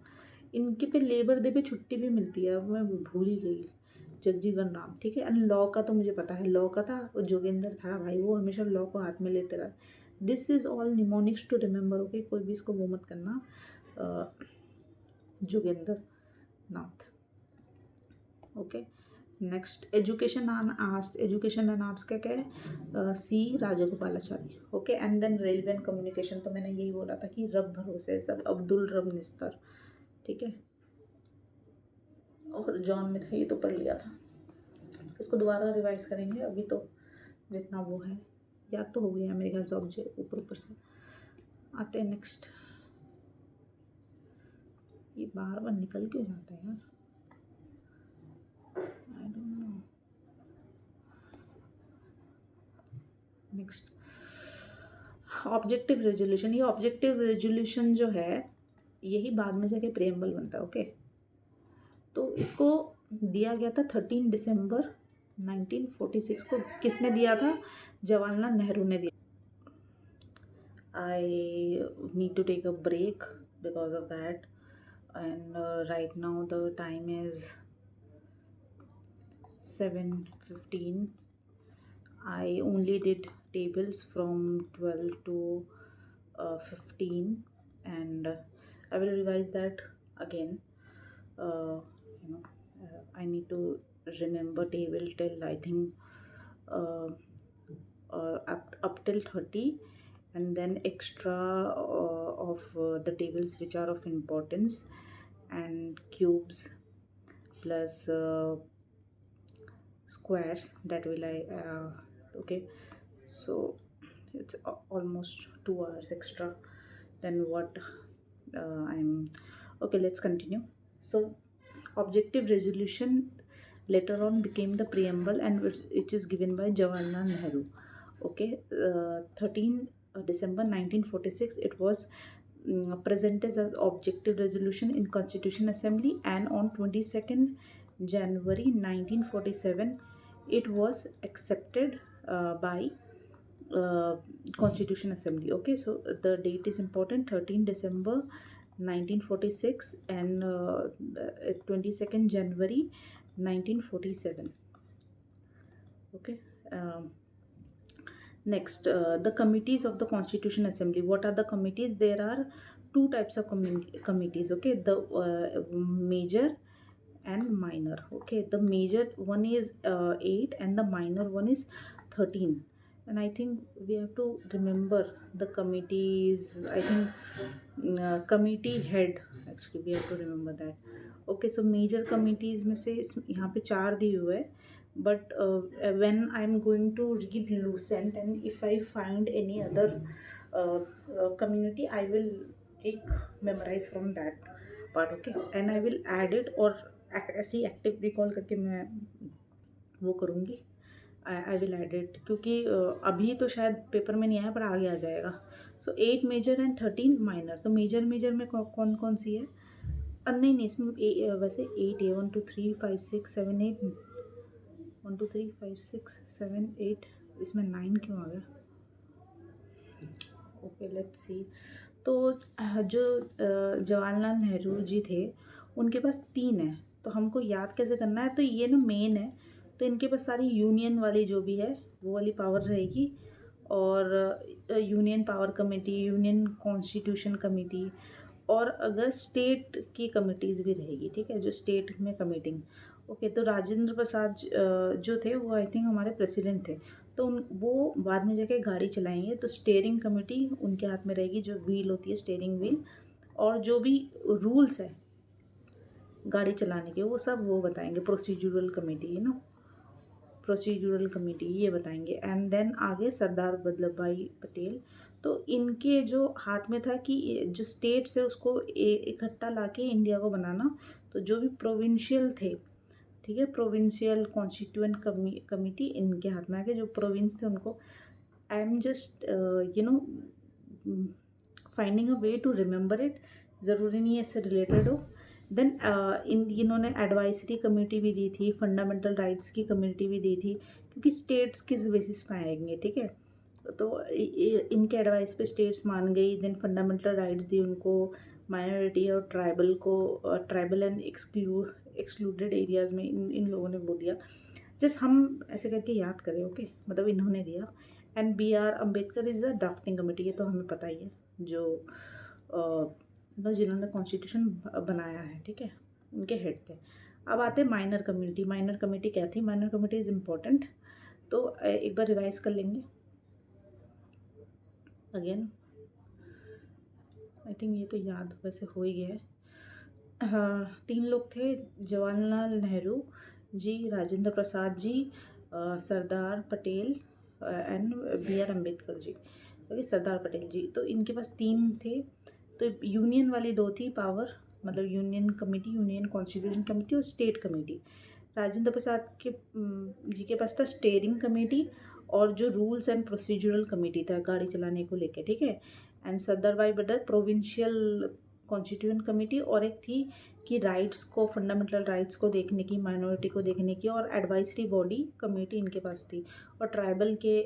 इनके पे लेबर डे पे छुट्टी भी मिलती है, अब मैं भूल ही गई, जगजीवन राम, ठीक है। एंड लॉ का तो मुझे पता है, लॉ का था वो जोगेंद्र था भाई, वो हमेशा लॉ को हाथ में लेते रहा। This is all mnemonics to remember, okay, कोई भी इसको वो मत करना। Jogendra Nath, okay. Next education and arts क्या क्या है, C Rajagopalachari, okay. And then railway and communication, तो मैंने यही बोला था कि रब भरोसे सब, अब्दुल रब निस्तर, ठीक है। और जॉन में था, ये तो पढ़ लिया था, इसको दोबारा रिवाइज करेंगे, अभी तो जितना वो है याद तो हो गया मेरे ख्याल से, ऑब्जेक्ट ऊपर से आते हैं। नेक्स्ट, ये बार बार निकल क्यों जाता है यार, I don't know. Next, objective resolution, ये ऑब्जेक्टिव रेजोल्यूशन जो है यही बाद में जाके प्रेम्बल बनता है, ओके। तो इसको दिया गया था 13 दिसंबर 1946 को, किसने दिया था, जवाहरलाल नेहरू ने दिया। I need to take a break because of that, and right now the time is 7:15. I only did tables from 12 to 15, and I will revise that again. You know, I need to remember table till I think up till 30, and then extra of the tables which are of importance, and cubes plus squares that will I okay. So it's almost 2 hours extra than what I'm okay. Let's continue. So objective resolution later on became the preamble, and which is given by Jawaharlal Nehru. Okay, 13 December 1946 it was presented as objective resolution in Constitution Assembly, and on 22nd January 1947 it was accepted by uh, Constitution Assembly. Okay, so the date is important, 13 December 1946 and 22nd January 1947. Okay. um, Next, the committees of the Constitution Assembly. What are the committees? There are two types of committees. Okay, the major and minor. Okay, the major one is 8 and the minor one is 13. And I think we have to remember the committees. I think committee head, actually we have to remember that. Okay, so major committees में से यहाँ पे 4 दिए हुए हैं, but when I'm going to read Lucent and if I find any other community, I will take memorize from that part. Okay, and I will add it, और ऐसे ही active recall करके मैं वो करूँगी, आई विल एड इट, क्योंकि अभी तो शायद पेपर में नहीं आया पर आगे आ जाएगा. सो 8 मेजर एंड 13 माइनर. तो मेजर में कौन कौन सी है? नहीं नहीं, इसमें वैसे 8 है, 1 2 3 5 6 7 8, 1 2 3 5 6 7 8, इसमें 9 क्यों आ गया? Okay, let's see. तो जो जवाहरलाल नेहरू जी थे उनके पास 3 है, तो हमको याद कैसे करना है? तो ये ना मेन है, तो इनके पास सारी यूनियन वाली जो भी है वो वाली पावर रहेगी, और union power committee, union constitution committee, और अगर स्टेट की कमिटीज़ भी रहेगी. ठीक है, जो स्टेट में कमिटिंग. ओके, तो राजेंद्र प्रसाद जो थे वो आई थिंक हमारे प्रेसिडेंट थे, तो वो बाद में जाके गाड़ी चलाएंगे, तो स्टेयरिंग कमेटी उनके हाथ में रहेगी, जो व्हील होती है स्टेयरिंग व्हील, और जो भी रूल्स है गाड़ी चलाने के वो सब वो बताएंगे. प्रोसीजरल कमेटी है ना, प्रोसीजरल कमेटी ये बताएंगे. एंड देन आगे सरदार वल्लभ भाई पटेल. तो इनके जो हाथ में था कि जो स्टेट्स है उसको इकट्ठा लाके इंडिया को बनाना. तो जो भी प्रोविंशियल थे, ठीक है, प्रोविंशियल कॉन्स्टिट्यूएंट कमेटी इनके हाथ में आके, जो प्रोविंस थे उनको. I am just you know finding a way to remember it, ज़रूरी नहीं है इससे रिलेटेड हो. देन इन्होंने एडवाइजरी कमेटी भी दी थी, फंडामेंटल राइट्स की कमेटी भी दी थी, क्योंकि स्टेट्स किस बेसिस पे आएंगे. ठीक है, तो इनके एडवाइस पे स्टेट्स मान गई. देन फंडामेंटल राइट्स दी उनको, माइनॉरिटी और ट्राइबल को, ट्राइबल एंड एक्सक्लूडेड एरियाज़ में इन लोगों ने वो दिया. जस्ट हम ऐसे करके याद करें. ओके, मतलब इन्होंने दिया. And BR Ambedkar is the drafting committee, ये तो हमें पता ही है, जो जिन्होंने कॉन्स्टिट्यूशन बनाया है. ठीक है, उनके हेड थे. अब आते हैं माइनर कमेटी. माइनर कमेटी क्या थी? माइनर कमेटी इज़ इम्पॉर्टेंट, तो एक बार रिवाइज कर लेंगे अगेन. आई थिंक ये तो याद वैसे हो ही गया है. हाँ, 3 लोग थे, Jawaharlal Nehru ji, Rajendra Prasad ji, Sardar Patel and BR Ambedkar ji. Okay, Sardar Patel ji. तो इनके पास 3 थे. तो यूनियन वाली 2 थी पावर, मतलब union committee, union constitution committee और स्टेट कमेटी. राजेंद्र प्रसाद के जी के पास था स्टेयरिंग कमेटी, और जो रूल्स एंड प्रोसीजरल कमेटी था गाड़ी चलाने को लेके. ठीक है, एंड सरदार भाई पटेल प्रोविंशियल कॉन्स्टिट्यूएंट कमेटी, और एक थी कि राइट्स को, फंडामेंटल राइट्स को देखने की, माइनॉरिटी को देखने की, और एडवाइजरी बॉडी कमेटी इनके पास थी, और ट्राइबल के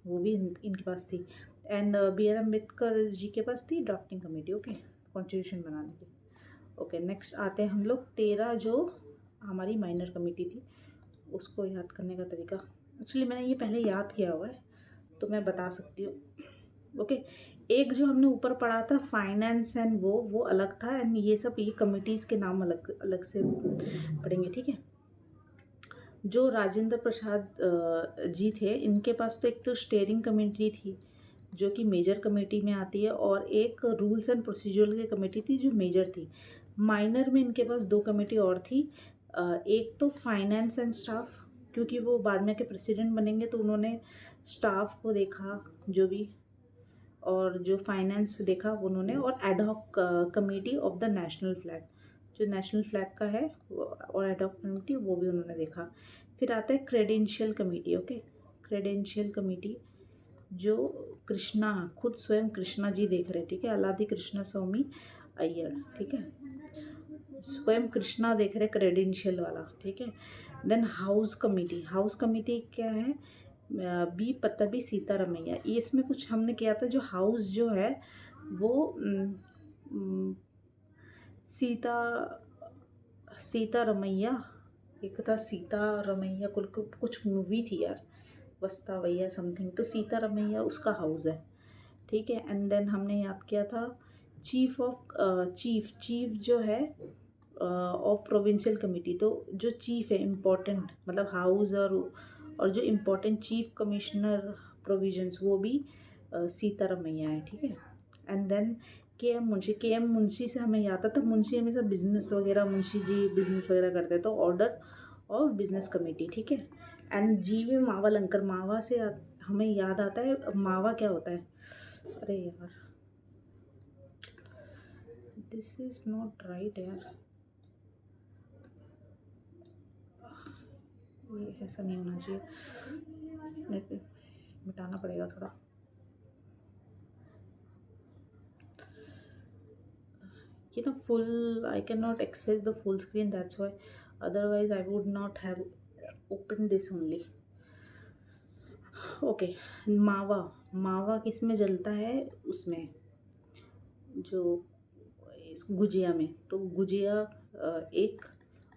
वो भी इनके पास थी. एंड BR अम्बेडकर जी के पास थी ड्राफ्टिंग कमेटी. ओके, कॉन्स्टिट्यूशन बनाने की. ओके, नेक्स्ट आते हैं हम लोग 13 जो हमारी माइनर कमेटी थी, उसको याद करने का तरीका. एक्चुअली मैंने ये पहले याद किया हुआ है, तो मैं बता सकती हूँ. ओके, एक जो हमने ऊपर पढ़ा था फाइनेंस एंड वो अलग था, एंड ये सब ये कमिटीज़ के नाम अलग अलग से पढ़ेंगे. ठीक है, जो राजेंद्र प्रसाद जी थे, इनके पास तो एक तो स्टेयरिंग कमेटी थी, जो कि मेजर कमेटी में आती है, और एक रूल्स एंड प्रोसीजर की कमेटी थी जो मेजर थी। माइनर में इनके पास 2 कमेटी और थी। एक तो फाइनेंस एंड स्टाफ, क्योंकि वो बाद में के प्रेसिडेंट बनेंगे तो उन्होंने स्टाफ को देखा जो भी, और जो फाइनेंस देखा उन्होंने, और ad hoc committee of the national flag, जो नेशनल फ्लैग का है और एडहॉक कमेटी वो भी उन्होंने देखा। फिर आता है credential committee. Okay, credential committee जो कृष्णा, खुद स्वयं कृष्णा जी देख रहे, ठीक है, अलादि कृष्णा स्वामी अय्यर, ठीक है, स्वयं कृष्णा देख रहे क्रेडेंशियल वाला, ठीक है। Then house committee, house committee क्या है, बी पत्तबी सीतारमैया, ये इसमें कुछ हमने किया था। जो हाउस जो है वो सीता सीतारमैया, एक था सीतारमैया, कुछ मूवी थी यार, वस्तावैया समथिंग, तो सीतारमैया उसका हाउस है, ठीक है। एंड देन हमने याद किया था चीफ जो है ऑफ प्रोविंशियल कमेटी, तो जो चीफ है इम्पोर्टेंट, मतलब हाउस और जो इम्पोर्टेंट चीफ कमिश्नर प्रोविजंस वो भी सीतारमैया है, ठीक है। एंड देन के एम मुंशी से हमें याद आता, मुंशी हमेशा बिजनेस वगैरह, मुंशी जी बिजनेस वगैरह करते हैं, तो ऑर्डर ऑफ बिजनेस कमेटी, ठीक है। एंड जी वी मावलंकर, मावा से हमें याद आता है, मावा क्या होता है, अरे यार दिस इज नॉट राइट यार, ये ऐसा नहीं होना चाहिए, लेकिन मिटाना पड़ेगा थोड़ा। You know, full, I cannot access the full screen, that's why, otherwise I would not have opened this only. Okay, मावा, मावा किस में जलता है, उसमें जो गुजिया में, तो गुजिया एक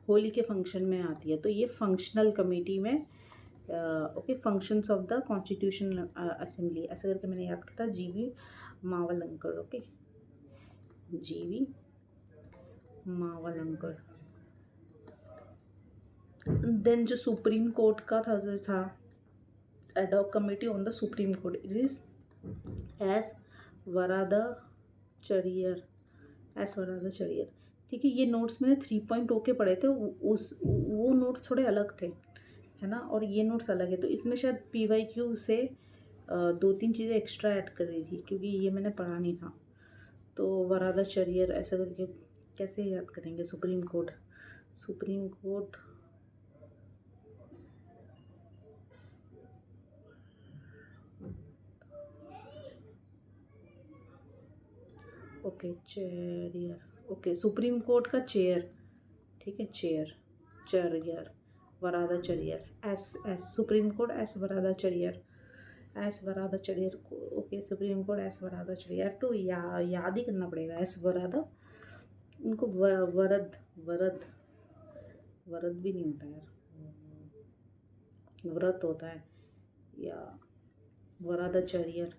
होली के फंक्शन में आती है, तो ये फंक्शनल कमेटी में, okay, functions of the constitutional assembly, ऐसा करके मैंने याद किया था, जीवी Mavalankar, okay, G V Mavalankar. Then जो सुप्रीम कोर्ट का था, जो था ad hoc committee on the supreme court, it is S Varadachariar, S Varadachariar, ठीक है। ये नोट्स मैंने 3.0 के पढ़े थे, वो नोट्स थोड़े अलग थे, है ना, और ये नोट्स अलग है, तो इसमें शायद PYQ से 2-3 चीज़ें एक्स्ट्रा ऐड कर रही थी, क्योंकि ये मैंने पढ़ा नहीं था। तो वरादाचरियर ऐसा करके कैसे याद करेंगे, supreme court, supreme court, okay, chair, okay, supreme court का चेयर, ठीक है, chair, Chariar, Varadachariar, S supreme court S Varadachariar, S Varadachariar, okay, supreme court S Varadachariar, तो याद ही करना पड़ेगा, एस वरादा, उनको वरद वरद वरद भी नहीं होता यार, व्रत होता है, या वरादाचरियर,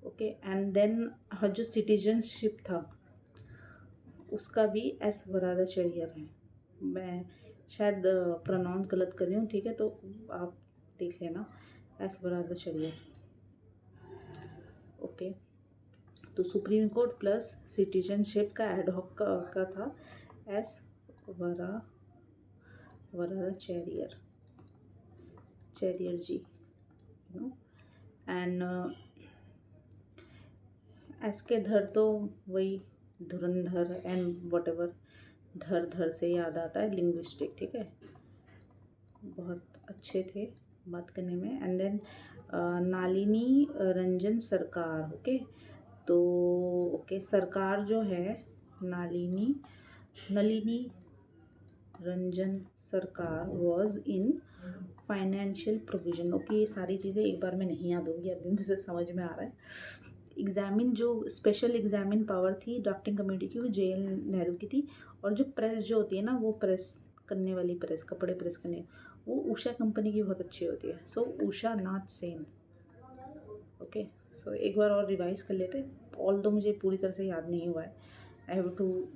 ओके। एंड देन जो सिटीजनशिप था उसका भी एस वरादाचरियर है, मैं शायद प्रोनाउंस गलत कर रही हूँ, ठीक है, तो आप देख लेना, एस वरादाचरियर, ओके। तो सुप्रीम कोर्ट प्लस सिटीजनशिप का एडहॉक का था S Varadachariar, Chariar ji, you know. And S K Dhar तो वही धुरंधर एंड वट एवर, धर से याद आता है लिंग्विस्टिक, ठीक है, बहुत अच्छे थे बात करने में। एंड देन नालिनी रंजन सरकार, ओके, तो ओके, सरकार जो है नलिनी रंजन सरकार was in financial provision, okay. ये सारी चीज़ें एक बार में नहीं याद होगी, अभी मुझे समझ में आ रहा है। एग्जामिन, जो स्पेशल एग्जामिन पावर थी ड्राफ्टिंग कमेटी की, वो JL नेहरू की थी, और जो प्रेस जो होती है ना, वो प्रेस करने वाली प्रेस, कपड़े प्रेस करने, वो उषा कंपनी की बहुत अच्छी होती है, सो उषा नाथ सेन, ओके। सो एक बार और रिवाइज कर लेते, ऑल दो मुझे पूरी तरह से याद नहीं हुआ है, I have to,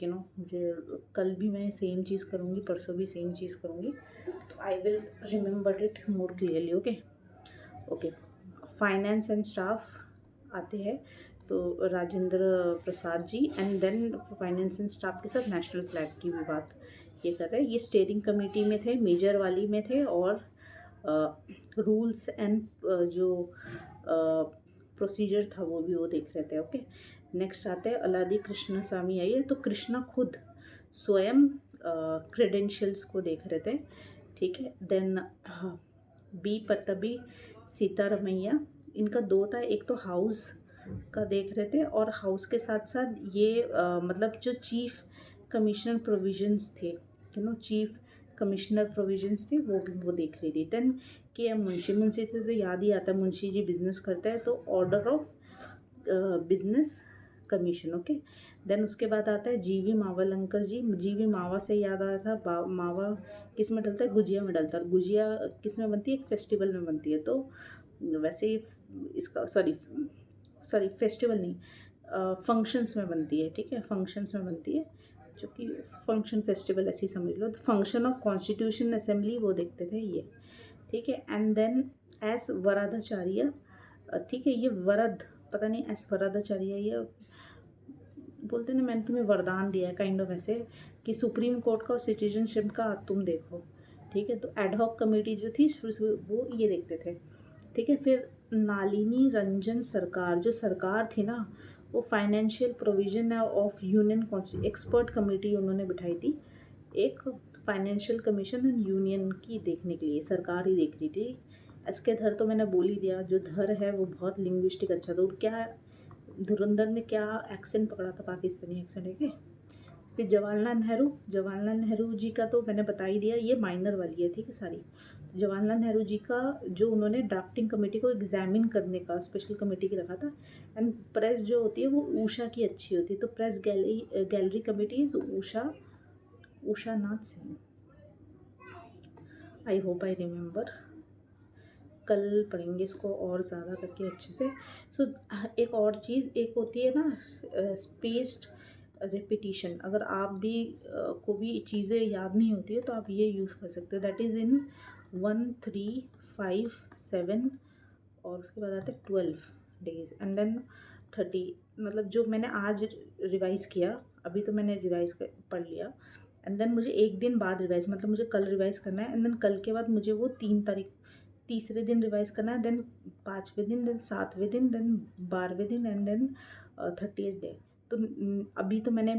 you know, मुझे कल भी मैं सेम चीज़ करूँगी, परसों भी सेम चीज़ करूँगी, तो I will remember it more clearly, okay. Okay, finance and staff आते हैं, तो Rajendra Prasad ji, and then finance and staff के साथ नेशनल फ्लैग की भी बात ये कर रहे हैं। ये स्टेयरिंग कमेटी में थे, मेजर वाली में थे, और रूल्स एंड जो प्रोसीजर था वो भी वो देख रहे थे। ओके, नेक्स्ट आते हैं अलादी कृष्ण स्वामी आइए। तो कृष्णा खुद स्वयं क्रेडेंशियल्स को देख रहे थे, ठीक है। देन बी पत्तबी सीतारमैया, इनका दो था, एक तो हाउस का देख रहे थे, और हाउस के साथ साथ ये मतलब जो चीफ कमिश्नर प्रोविजंस थे, चीफ कमिश्नर प्रोविजंस थे, वो भी वो देख रही थी। देन के एम मुंशी से तो याद ही आता है, मुंशी जी बिजनेस करता है, तो order of business commission. Okay, then उसके बाद आता है जीवी मावलंकर जी। जीवी मावा से याद आया था, मावा किस में डलता है, गुजिया में डलता है। गुजिया किस में बनती है, एक फेस्टिवल में बनती है। तो वैसे ही इसका सॉरी फेस्टिवल नहीं, फंक्शंस में बनती है, ठीक है, फंक्शंस में बनती है, जो कि फंक्शन फेस्टिवल ऐसे ही समझ लो। तो फंक्शन ऑफ कॉन्स्टिट्यूशन असेंबली वो देखते थे ये, ठीक है। एंड देन एस वरादाचार्य, ठीक है, ये वरद, पता नहीं एस वरादाचार्य, ये बोलते ना मैंने तुम्हें वरदान दिया है, काइंड ऑफ ऐसे कि सुप्रीम कोर्ट का और सिटीजनशिप का तुम देखो, ठीक है। तो एडहॉक कमेटी जो थी वो ये देखते थे, ठीक है। फिर नालिनी रंजन सरकार, जो सरकार थी ना, वो financial provision of union expert committee उन्होंने बिठाई थी, एक फाइनेंशियल कमीशन एंड यूनियन की देखने के लिए, सरकार ही देख रही थी। इसके धर तो मैंने बोल ही दिया, जो धर है वो बहुत लिंग्विस्टिक अच्छा था। और क्या धुरंधर ने क्या एक्सेंट पकड़ा था, पाकिस्तानी एक्सेंट है क्या। फिर जवाहरलाल नेहरू जी का तो मैंने बता ही दिया, ये माइनर वाली है, ठीक है सारी। जवाहरलाल नेहरू जी का जो उन्होंने ड्राफ्टिंग कमेटी को एग्जामिन करने का स्पेशल कमेटी की रखा था। एंड प्रेस जो होती है वो उषा की अच्छी होती है, तो press gallery committee is Usha Nath Singh. I hope I remember, कल पढ़ेंगे इसको और ज़्यादा करके अच्छे से। सो एक और चीज़, एक होती है ना स्पेस्ड रिपीटिशन। अगर आप भी को भी चीज़ें याद नहीं होती है तो आप ये यूज़ कर सकते हो, दैट इज़ इन 1, 3, 5, 7, और उसके बाद आते हैं 12 डेज, एंड देन 30। मतलब जो मैंने आज रिवाइज़ किया, अभी तो मैंने पढ़ लिया, एंड देन मुझे एक दिन बाद रिवाइज़, मतलब मुझे कल रिवाइज़ करना है, एंड देन कल के बाद मुझे वो 3 तारीख तीसरे दिन रिवाइज़ करना है, देन 5वें दिन, देन 7वें दिन, देन 12वें दिन, एंड देन 30th डे। तो अभी तो मैंने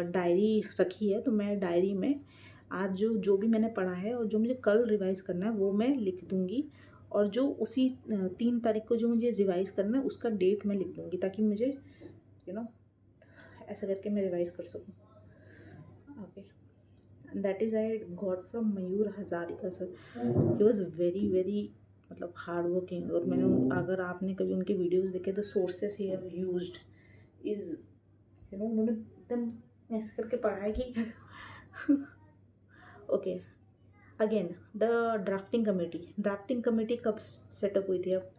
डायरी रखी है, तो मैं डायरी में आज जो भी मैंने पढ़ा है और जो मुझे कल रिवाइज़ करना है वो मैं लिख दूँगी, और जो उसी 3 तारीख को जो मुझे रिवाइज़ करना है उसका डेट मैं लिख दूँगी, ताकि मुझे ऐसा करके मैं रिवाइज़ कर सकूँ। Okay, that is I got from Mayur Hazarika sir. He was very very मतलब हार्ड वर्किंग, और मैंने अगर आपने कभी उनके वीडियोस देखे, the sources he have used is उन्होंने एकदम ऐसे करके पढ़ा है कि okay. Again the drafting committee कब सेटअप हुई थी अब,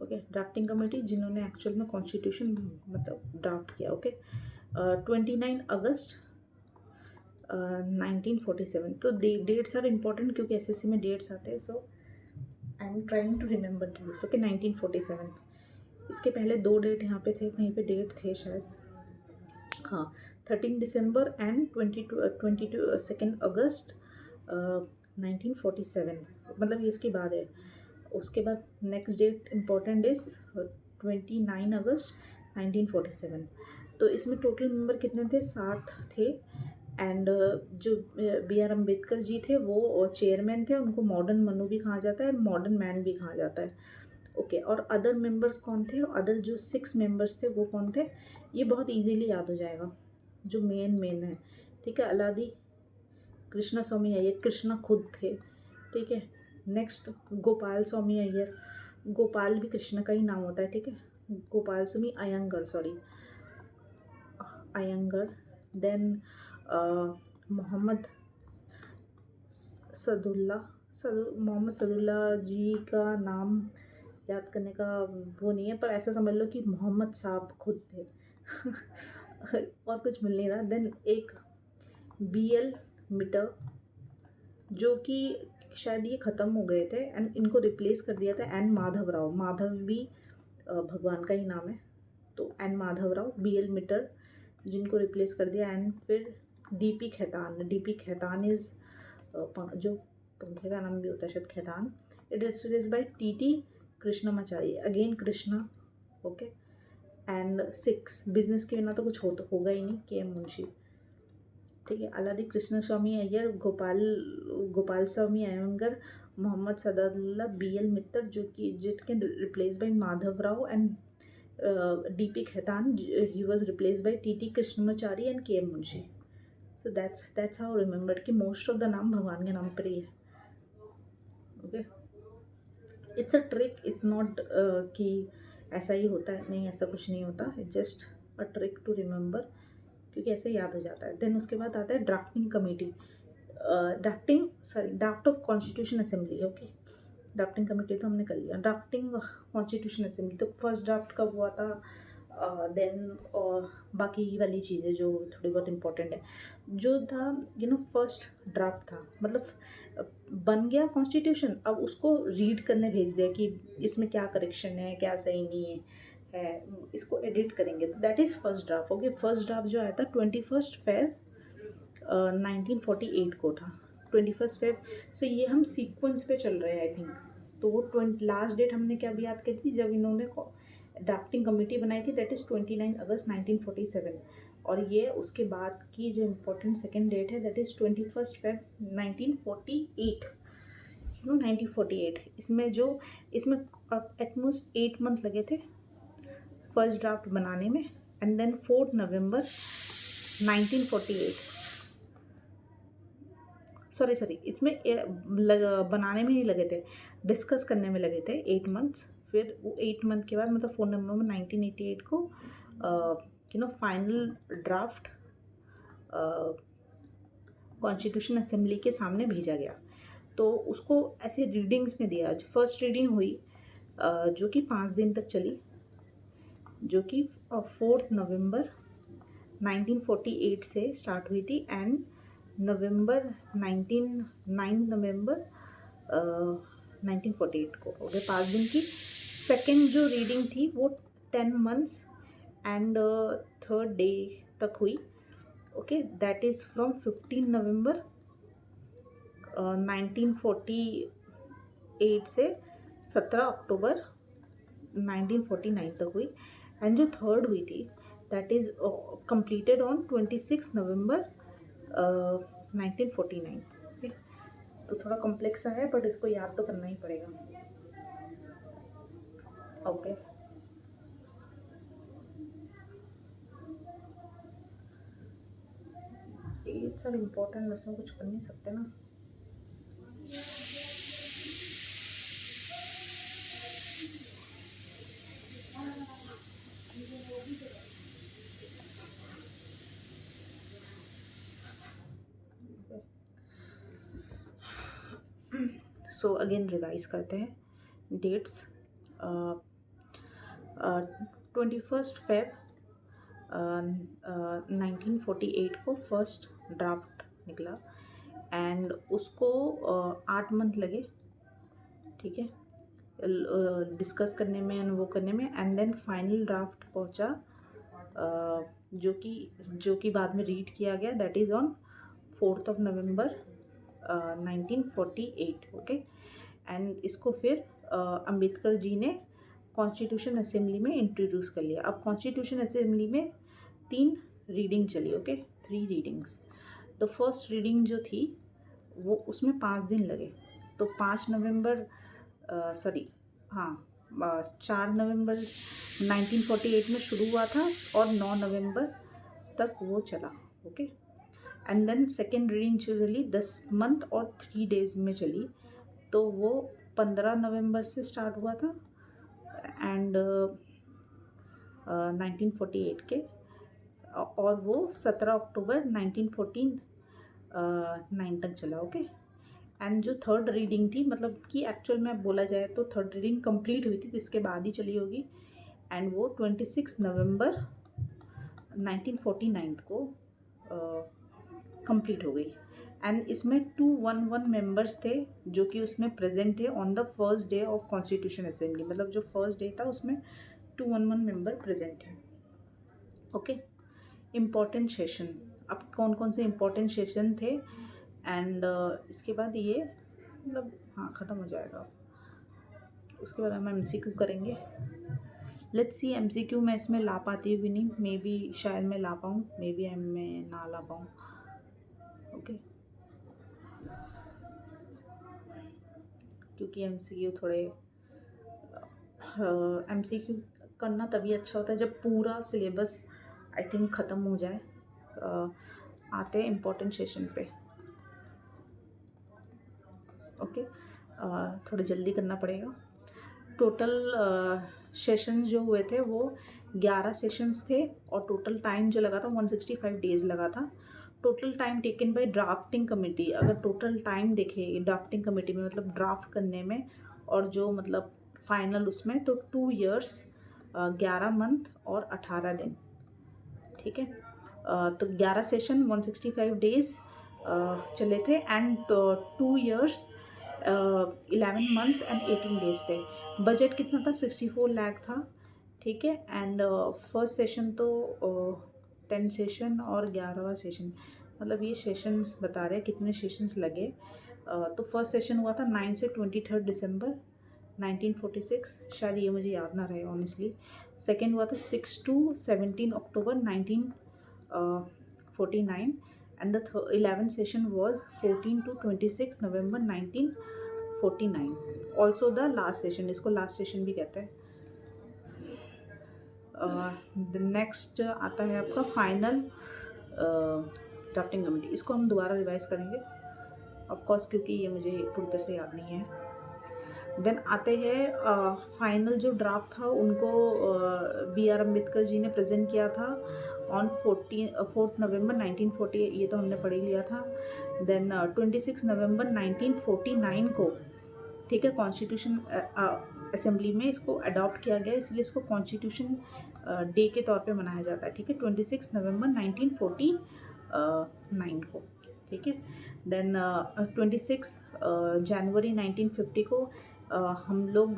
ओके, ड्राफ्टिंग कमेटी जिन्होंने एक्चुअल में कॉन्स्टिट्यूशन मतलब ड्राफ्ट किया, ओके, 29 अगस्त 1947। तो डेट्स आर इम्पॉर्टेंट क्योंकि एसएससी में डेट्स आते हैं, so I am trying to remember dates, okay. 1947, इसके पहले 2 डेट यहाँ पे थे, कहीं पे डेट थे शायद, हाँ, 13 दिसंबर एंड 22 अगस्त 1947, मतलब ये इसके बाद है। उसके बाद नेक्स्ट डेट इम्पॉर्टेंट इज 29 अगस्त 1947। तो इसमें टोटल मेंबर कितने थे, 7 थे, एंड जो BR अम्बेडकर जी थे वो चेयरमैन थे, उनको मॉडर्न मनु भी कहा जाता है, मॉडर्न मैन भी कहा जाता है, ओके। और अदर मेंबर्स कौन थे, अदर जो 6 मेंबर्स थे वो कौन थे, ये बहुत इजीली याद हो जाएगा, जो मेन है, ठीक है। अलादी कृष्णा स्वामी अय्यर, कृष्णा खुद थे, ठीक है। नेक्स्ट गोपाल स्वामी अय्यर, गोपाल भी कृष्ण का ही नाम होता है, ठीक है। गोपाल स्वामी अयंगर, सॉरी अयंगर। देन मोहम्मद सदुल्ला जी का नाम याद करने का वो नहीं है, पर ऐसा समझ लो कि मोहम्मद साहब खुद थे और कुछ मिल नहीं रहा। देन एक BL मिटर, जो कि शायद ये ख़त्म हो गए थे एंड इनको रिप्लेस कर दिया था एन माधव राव। माधव भी भगवान का ही नाम है, तो एन माधव राव, BL मित्तर जिनको रिप्लेस कर दिया। एंड फिर DP Khetan. DP Khetan is जो पंखे का नाम भी होता है शायद Khetan. It is replace by TT Krishnamachari, again Krishna, okay. And 6 business के बिना तो कुछ होगा ही नहीं, KM मुंशी, ठीक है। अलादी कृष्ण स्वामी अय्यर, गोपाल स्वामी अयंगर, मोहम्मद सदारुल्ला, BL मित्तर जो कि जिट can replace by Madhav Rao and DP Khetan, he was replace by TT Krishnamachari and KM Munshi. So that's how remember कि मोस्ट ऑफ द नाम भगवान के नाम पर ही है, ओके। It's a trick, it's not कि ऐसा ही होता है, नहीं ऐसा कुछ नहीं होता, it's just a trick to remember, क्योंकि ऐसे याद हो जाता है। देन उसके बाद आता है drafting committee, draft of constitution assembly, okay. Drafting committee तो हमने कर लिया। ड्राफ्टिंग कॉन्स्टिट्यूशन असेंबली, तो फर्स्ट ड्राफ्ट कब हुआ था, देन बाकी वाली चीज़ें जो थोड़ी बहुत इम्पोर्टेंट है, जो था फर्स्ट ड्राफ्ट था, मतलब बन गया कॉन्स्टिट्यूशन, अब उसको रीड करने भेज दिया कि इसमें क्या करेक्शन है, क्या सही नहीं है, इसको एडिट करेंगे, तो that is first draft, okay. First draft जो आया था 21 फेब 1948 को था, 21 फेब। सो ये हम सीक्वेंस पे चल रहे हैं आई थिंक। तो वो लास्ट डेट हमने क्या भी याद करी थी जब इन्होंने ड्राफ्टिंग कमेटी बनाई थी, दैट इज़ 29 अगस्त 1947। और ये उसके बाद की जो इम्पोर्टेंट सेकेंड डेट है, दैट इज़ 21 फेब 1948, 1948। इसमें एटमोस्ट 8 मंथ लगे थे फर्स्ट ड्राफ्ट बनाने में, एंड देन 4 नवंबर 1948, सॉरी इसमें बनाने में नहीं लगे थे, डिस्कस करने में लगे थे 8 मंथ्स। फिर वो 8 मंथ के बाद मतलब 4 नवंबर 1988 को फाइनल ड्राफ्ट कॉन्स्टिट्यूशन असेंबली के सामने भेजा गया। तो उसको ऐसे रीडिंग्स में दिया। फर्स्ट रीडिंग हुई जो कि 5 दिन तक चली, जो कि 4 नवंबर 1948 से स्टार्ट हुई थी एंड 9 नवंबर 1948 को हो गए 5 दिन की। सेकेंड जो रीडिंग थी वो 10 मंथ्स एंड 3rd डे तक हुई, ओके। दैट इज़ फ्रॉम 15 नवंबर 1948 से 17 अक्टूबर 1949 तक हुई। एंड जो थर्ड हुई थी that is completed on 26 November 1949, okay. तो थोड़ा कॉम्प्लेक्स है बट इसको याद तो करना ही पड़ेगा, ओके। डेट्स आर इम्पोर्टेंट, इसमें कुछ कर नहीं सकते ना। सो अगेन रिवाइज करते हैं डेट्स। 21 फेब 1948 को फर्स्ट ड्राफ्ट निकला एंड उसको 8 मंथ लगे, ठीक है, डिस्कस करने में एंड वो करने में। एंड देन फाइनल ड्राफ्ट पहुंचा जो कि बाद में रीड किया गया, that is on 4 November 1948, okay. And इसको फिर अंबेडकर जी ने कॉन्स्टिट्यूशन असेंबली में इंट्रोड्यूस कर लिया। अब कॉन्स्टिट्यूशन असेंबली में 3 रीडिंग चली, ओके, 3 रीडिंग्स। तो फर्स्ट रीडिंग जो थी वो उसमें 5 दिन लगे, तो 5 नवंबर 4 नवंबर 1948 में शुरू हुआ था और 9 नवंबर तक वो चला, okay. And then second reading चली 10 मंथ और 3 डेज़ में चली, तो वो 15 नवंबर से स्टार्ट हुआ था एंड 1948 के, और वो 17 अक्टूबर 1949 तक चला, ओके। एंड जो थर्ड रीडिंग थी, मतलब कि एक्चुअल में बोला जाए तो थर्ड रीडिंग कंप्लीट हुई थी, इसके बाद ही चली होगी, एंड वो 26 नवंबर 1949 को कंप्लीट हो गई। एंड इसमें 211 मेंबर्स थे जो कि उसमें प्रेजेंट थे on the first day of constitution assembly, मतलब जो फर्स्ट डे था उसमें 211 मेंबर प्रेजेंट है। ओके, इम्पॉर्टेंट सेशन, अब कौन कौन से इम्पॉर्टेंट सेशन थे एंड इसके बाद ये मतलब हाँ ख़त्म हो जाएगा, उसके बाद हम MCQ करेंगे। लेट्स सी MCQ मैं इसमें ला पाती हूँ भी नहीं, मे बी शायद मैं ला पाऊँ, मे बी मैं ना ला पाऊँ। ओके, क्योंकि MCQ थोड़े MCQ करना तभी अच्छा होता है जब पूरा सिलेबस आई थिंक ख़त्म हो जाए। आते हैं इम्पोर्टेंट सेशन पे। ओके, थोड़ा जल्दी करना पड़ेगा। टोटल सेशंस जो हुए थे वो 11 सेशंस थे और टोटल टाइम जो लगा था 165 डेज़ लगा था। Total time taken by drafting committee, अगर टोटल टाइम देखें ड्राफ्टिंग कमेटी में मतलब ड्राफ्ट करने में और जो मतलब फाइनल उसमें, तो 2 ईयर्स 11 मंथ और 18 दिन। ठीक है, तो 11 सेशन 165 डेज चले थे and 2 years 11 months and 18 days थे। बजट कितना था? 64 लाख था। ठीक है, एंड फर्स्ट सेशन तो 10 सेशन और 11वां सेशन, मतलब ये सेशंस बता रहे हैं कितने सेशंस लगे। तो फर्स्ट सेशन हुआ था 9 से 23 दिसंबर 1946, शायद ये मुझे याद ना रहे ऑनेस्टली। सेकेंड हुआ था 6 to 17 October 1949 and the 11th session was 14 to 26 November 1949, also the last session, इसको लास्ट सेशन भी कहते हैं। द नेक्स्ट आता है आपका फाइनल ड्राफ्टिंग कमेटी, इसको हम दोबारा रिवाइज करेंगे ऑफ कोर्स क्योंकि ये मुझे पूरी तरह से याद नहीं है। देन आते हैं फाइनल जो ड्राफ्ट था उनको BR अम्बेडकर जी ने प्रेजेंट किया था ऑन 4 नवंबर 1940, ये तो हमने पढ़ ही लिया था। देन 26 नवंबर 1949 को, ठीक है, कॉन्स्टिट्यूशन असेंबली में इसको अडॉप्ट किया गया, इसलिए इसको कॉन्स्टिट्यूशन डे के तौर पे मनाया जाता है। ठीक है, 26 नवंबर 1949 को। ठीक है, देन 26 जनवरी 1950 को हम लोग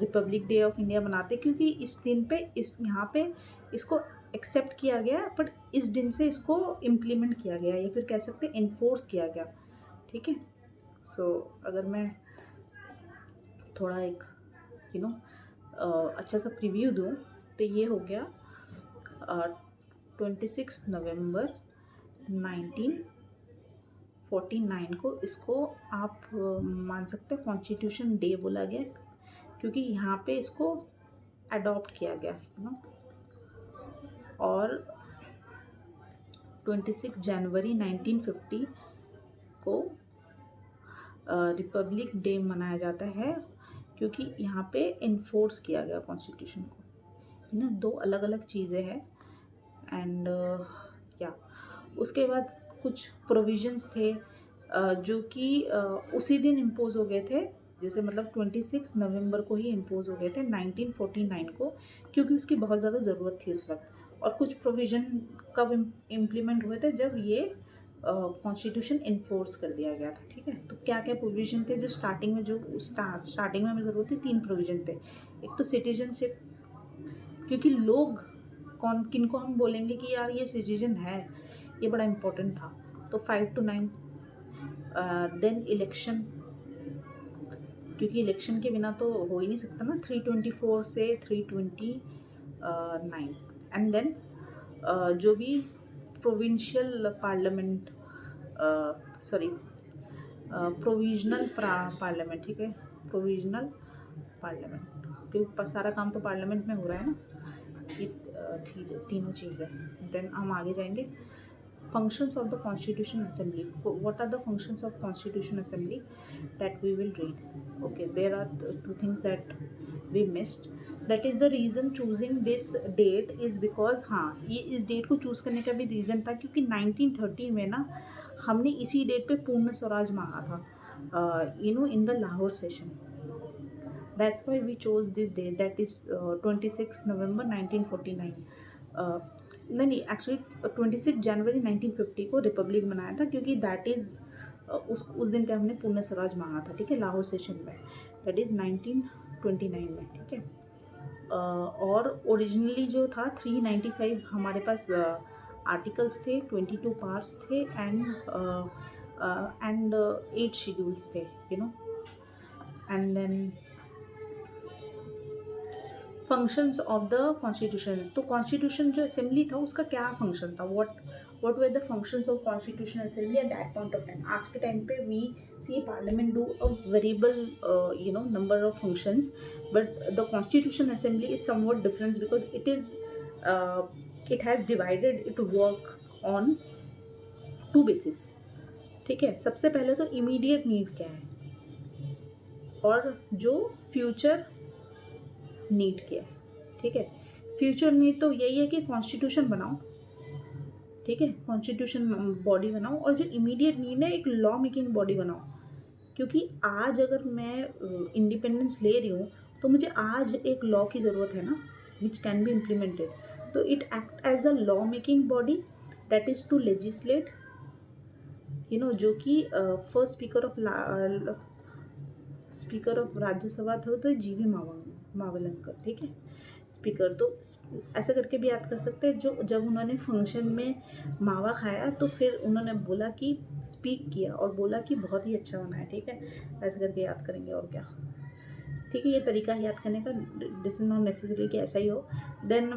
रिपब्लिक डे ऑफ इंडिया मनाते हैं, क्योंकि इस दिन पे इस यहाँ पे इसको एक्सेप्ट किया गया, बट इस दिन से इसको इम्प्लीमेंट किया गया या फिर कह सकते हैं इन्फोर्स किया गया। ठीक है, सो अगर मैं थोड़ा एक अच्छा सा प्रीव्यू दूँ तो ये हो गया 26 नवंबर 1949 को, इसको आप मान सकते हैं कॉन्स्टिट्यूशन डे बोला गया, क्योंकि यहाँ पे इसको अडॉप्ट किया गया और 26 जनवरी 1950 को रिपब्लिक डे मनाया जाता है, क्योंकि यहाँ पे इन्फोर्स किया गया कॉन्स्टिट्यूशन को, है ना। दो अलग अलग चीज़ें हैं एंड क्या उसके बाद कुछ प्रोविजंस थे जो कि उसी दिन इम्पोज हो गए थे, जैसे मतलब 26 नवंबर को ही इम्पोज हो गए थे 1949 को, क्योंकि उसकी बहुत ज़्यादा ज़रूरत थी उस वक्त। और कुछ प्रोविज़न कब इम्प्लीमेंट हुए थे? जब ये कॉन्स्टिट्यूशन इन्फोर्स कर दिया गया था। ठीक है, तो क्या क्या प्रोविज़न थे जो स्टार्टिंग में स्टार्टिंग में हमें ज़रूरत थी? 3 प्रोविज़न थे। एक तो सिटीजनशिप, क्योंकि लोग किनको हम बोलेंगे कि यार ये सिटीजन है, ये बड़ा इम्पोर्टेंट था। तो 5 to 9। देन इलेक्शन, क्योंकि इलेक्शन के बिना तो हो ही नहीं सकता ना, 324 से 329। एंड देन जो भी प्रोविंशियल पार्लियामेंट, प्रोविजनल पार्लियामेंट, ठीक है, प्रोविजनल पार्लियामेंट, क्योंकि सारा काम तो पार्लियामेंट में हो रहा है ना, ये तीनों चीज़ें। देन हम आगे जाएंगे, functions of the constitution assembly. What are the functions of constitution assembly that we will read? Okay, there are two things that we missed. That is the reason choosing this date is because हाँ, ये इस date को choose करने का भी reason था क्योंकि 1930 में ना हमने इसी डेट पे पूर्ण स्वराज मांगा था, in the Lahore session. That's why we chose this day, that is 26 November 1949. नहीं नहीं, एक्चुअली 26 जनवरी 1950 को रिपब्लिक बनाया था, क्योंकि दैट इज़ उस दिन पे हमने पूर्ण स्वराज मांगा था, ठीक है, लाहौर सेशन में, दैट इज़ 1929 में, ठीक है। और ओरिजिनली जो था 395 हमारे पास आर्टिकल्स थे, 22 पार्ट्स थे, एंड 8 शेड्यूल्स थे, you know. And then functions of the constitution, तो कॉन्स्टिट्यूशन जो असेंबली था उसका क्या फंक्शन था, what were the functions of constitution assembly at that point of time. आज के टाइम पे we see parliament do a variable number of functions, but the constitution assembly is somewhat difference, because it has divided it work on 2 basis, ठीक है। सबसे पहले तो immediate need क्या है, और जो फ्यूचर नीड क्या है, ठीक है। फ्यूचर नीड तो यही है कि कॉन्स्टिट्यूशन बनाओ, ठीक है, कॉन्स्टिट्यूशन बॉडी बनाओ, और जो इमीडिएट नीड है एक लॉ मेकिंग बॉडी बनाओ, क्योंकि आज अगर मैं इंडिपेंडेंस ले रही हूँ तो मुझे आज एक लॉ की ज़रूरत है ना, विच कैन बी इम्प्लीमेंटेड, तो it act as a law making body, that is to legislate, जो कि फर्स्ट स्पीकर ऑफ राज्यसभा थे तो जीवी मावलंकर, ठीक है, स्पीकर। तो ऐसा करके भी याद कर सकते हैं, जो जब उन्होंने फंक्शन में मावा खाया तो फिर उन्होंने बोला कि स्पीक किया और बोला कि बहुत ही अच्छा बना है, ठीक है, ऐसा करके याद करेंगे, और क्या, ठीक है। ये तरीका है याद करने का, दिस इज नॉट नेसेसरी कि ऐसा ही हो। देन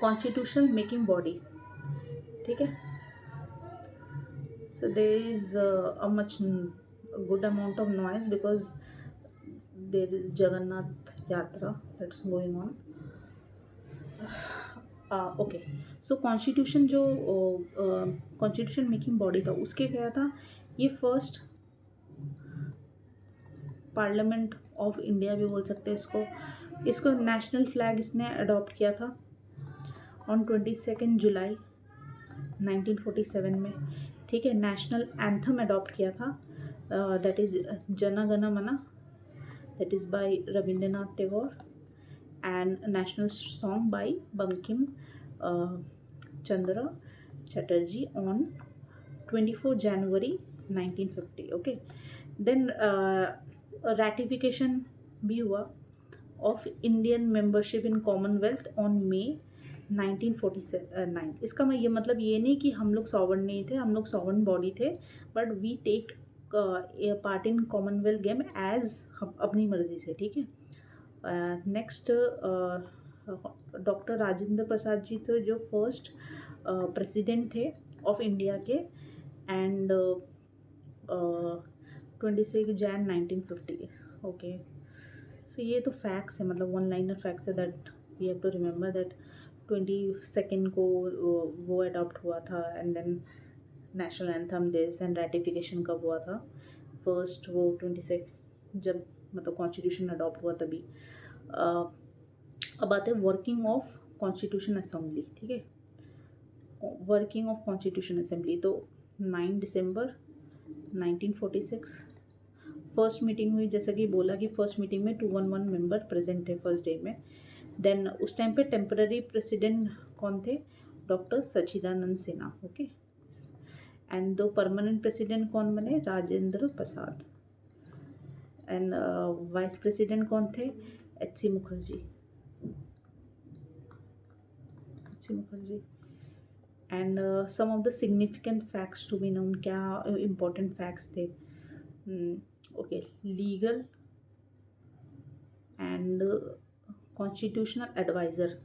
कॉन्स्टिट्यूशन मेकिंग बॉडी, ठीक है। So there is a much good amount of noise because there is Jagannath Yatra that's going on. Okay, so constitution जो कॉन्स्टिट्यूशन मेकिंग बॉडी था उसके क्या था, ये फर्स्ट पार्लियामेंट ऑफ इंडिया भी बोल सकते हैं इसको नेशनल फ्लैग इसने अडॉप्ट किया था ऑन 22 जुलाई 1947 में, ठीक है। नेशनल एंथम अडॉप्ट किया था, that is Jana Gana Mana, that is by Rabindranath Tagore, and national song by Bankim Chandra Chatterjee on 24 January 1950, ओके। देन रैटिफिकेशन भी हुआ of Indian membership in Commonwealth on May 1949। इसका मैं ये मतलब ये नहीं कि हम लोग सॉवरेन नहीं थे, हम लोग सॉवरेन बॉडी थे, but we take part in Commonwealth game as अपनी मर्जी से, ठीक है। नेक्स्ट डॉक्टर राजेंद्र प्रसाद जी थे जो फर्स्ट प्रेसिडेंट थे ऑफ इंडिया के, एंड 26 जैन 1950, ओके। सो ये तो फैक्ट्स है, मतलब वन लाइनर फैक्ट्स है, that we have to remember that 22 को वो अडॉप्ट हुआ था, and then national anthem this, and ratification कब हुआ था फर्स्ट, वो 26 जब मतलब कॉन्स्टिट्यूशन अडॉप्ट हुआ तभी। अब आते हैं वर्किंग ऑफ कॉन्स्टिट्यूशन असेंबली, ठीक है। वर्किंग ऑफ कॉन्स्टिट्यूशन असेंबली, तो 9 दिसंबर 1946 फर्स्ट मीटिंग हुई, जैसा कि बोला कि फर्स्ट मीटिंग में 211 मेंबर प्रेजेंट थे फर्स्ट डे में। देन उस टाइम पे टेम्पररी प्रेसिडेंट कौन थे, doctor Sachchidanand Sinha, okay. And दो परमानेंट प्रेसिडेंट कौन बने, Rajendra Prasad, and vice president कौन थे, H C. Mukherjee, and some of the significant facts to be known, क्या इम्पोर्टेंट फैक्ट्स थे, okay. Legal and constitutional adviser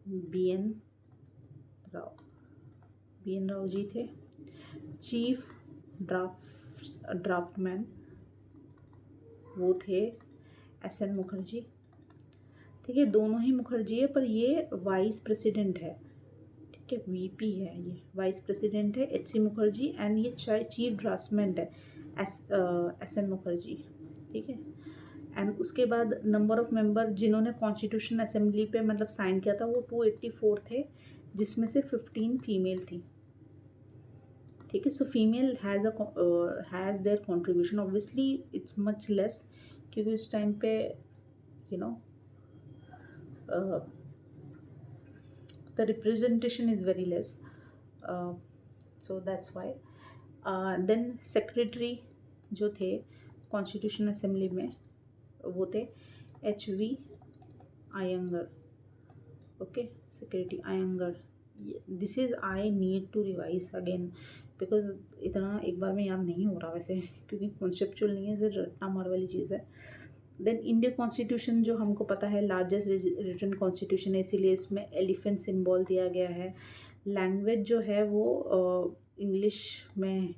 B N. Rau ji थे। चीफ ड्राफ्टमैन वो थे एस.एन. मुखर्जी, ठीक है। दोनों ही मुखर्जी है, पर ये वाइस प्रेसिडेंट है, ठीक है, वीपी है, ये वाइस प्रेसिडेंट है एच.सी. मुखर्जी, एंड ये चीफ ड्राफ्टमैन है एस.एन. मुखर्जी, ठीक है। एंड उसके बाद नंबर ऑफ मेंबर जिन्होंने कॉन्स्टिट्यूशन असेंबली पे मतलब साइन किया था वो 284 थे, जिसमें से 15 फीमेल थी, ठीक है। So female has their contribution, obviously it's much less, क्योंकि उस टाइम पे the the representation is very less, so that's why. Then secretary जो थे कॉन्स्टिट्यूशन असेंबली में वो थे HV Iyengar. Okay, secretary Iyengar. This is I need to revise again because इतना एक बार में याद नहीं हो रहा वैसे, क्योंकि कॉन्सेप्चुअल नहीं है, सिर्फ रट्टा मार वाली चीज़ है. देन इंडियन कॉन्स्टिट्यूशन जो हमको पता है लार्जेस्ट रिटन कॉन्स्टिट्यूशन है, इसीलिए इसमें एलिफेंट सिंबल दिया गया है. लैंग्वेज जो है वो इंग्लिश में,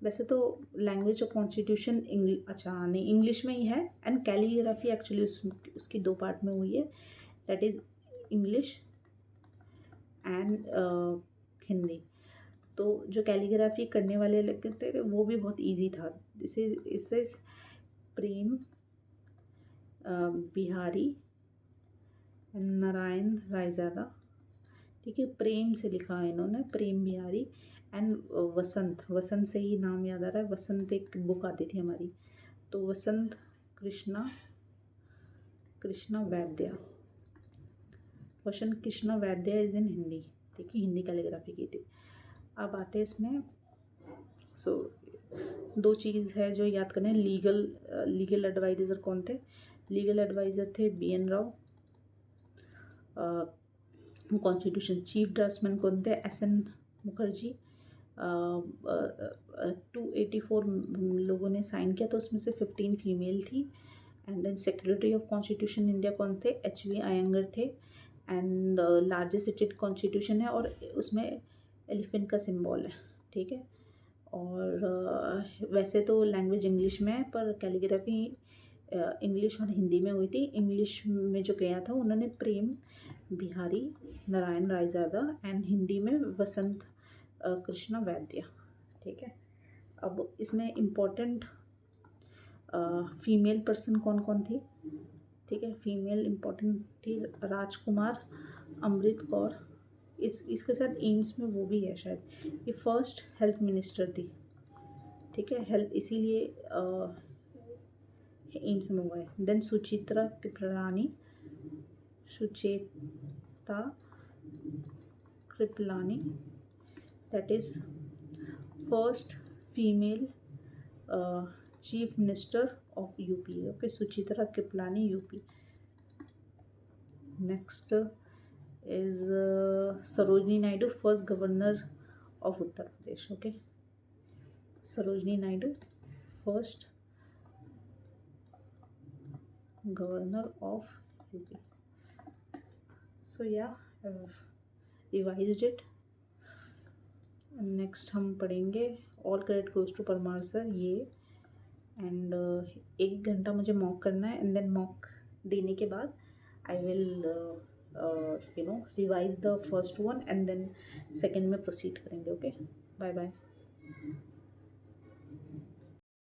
वैसे तो लैंग्वेज ऑफ कॉन्स्टिट्यूशन अच्छा नहीं इंग्लिश में ही है. एंड कैलीग्राफी एक्चुअली उसकी दो पार्ट में हुई है, that is English and Hindi. तो जो कैलीग्राफी करने वाले लगते थे वो भी बहुत इजी था. दिस इज प्रेम बिहारी नारायण रायज़ादा. ठीक है, प्रेम से लिखा है इन्होंने, प्रेम बिहारी एंड वसंत. वसंत से ही नाम याद आ रहा है, वसंत एक बुक आती थी हमारी, तो वसंत कृष्णा वैद्य. वसंत कृष्णा वैद्य इज़ इन हिंदी. ठीक है, हिंदी कैलीग्राफी की थी. अब आते हैं इसमें. सो दो चीज़ है जो याद करना है. लीगल एडवाइज़र कौन थे? लीगल एडवाइज़र थे BN Rao. Constitution chief draughtsman कौन थे? SN मुखर्जी. 284 लोगों ने साइन किया, तो उसमें से 15 फीमेल थी. And then secretary of constitution India कौन थे? HV Iyengar थे. एंड लार्जेस्ट सिटेड कॉन्स्टिट्यूशन है और उसमें एलिफेंट का सिंबल है. ठीक है, और वैसे तो लैंग्वेज इंग्लिश में है, पर कैलीग्राफी इंग्लिश और हिंदी में हुई थी. इंग्लिश में जो गया था उन्होंने प्रेम बिहारी नारायण रायज़ादा एंड हिंदी में वसंत कृष्णा वैद्य. ठीक है, अब इसमें इम्पोर्टेंट फीमेल पर्सन कौन कौन थी? ठीक है, फीमेल इम्पोर्टेंट थी राजकुमार अमृत कौर. इसके साथ एम्स में वो भी है शायद, ये फर्स्ट हेल्थ मिनिस्टर थी. ठीक है, हेल्थ इसीलिए एम्स में हुआ है. Then Suchitra Kripalani, that is first female chief minister of UP. Okay, Suchitra Kripalani UP. Next is Sarojini Naidu, first governor of Uttar Pradesh. Okay, Sarojini Naidu first governor of UP. So या रिवाइज्ड इट. नेक्स्ट हम पढ़ेंगे all credit goes to Parmar sir ये. And 1 घंटा मुझे mock करना है, and then mock देने के बाद I will revise the first one and then second में प्रोसीड करेंगे. Okay, bye bye.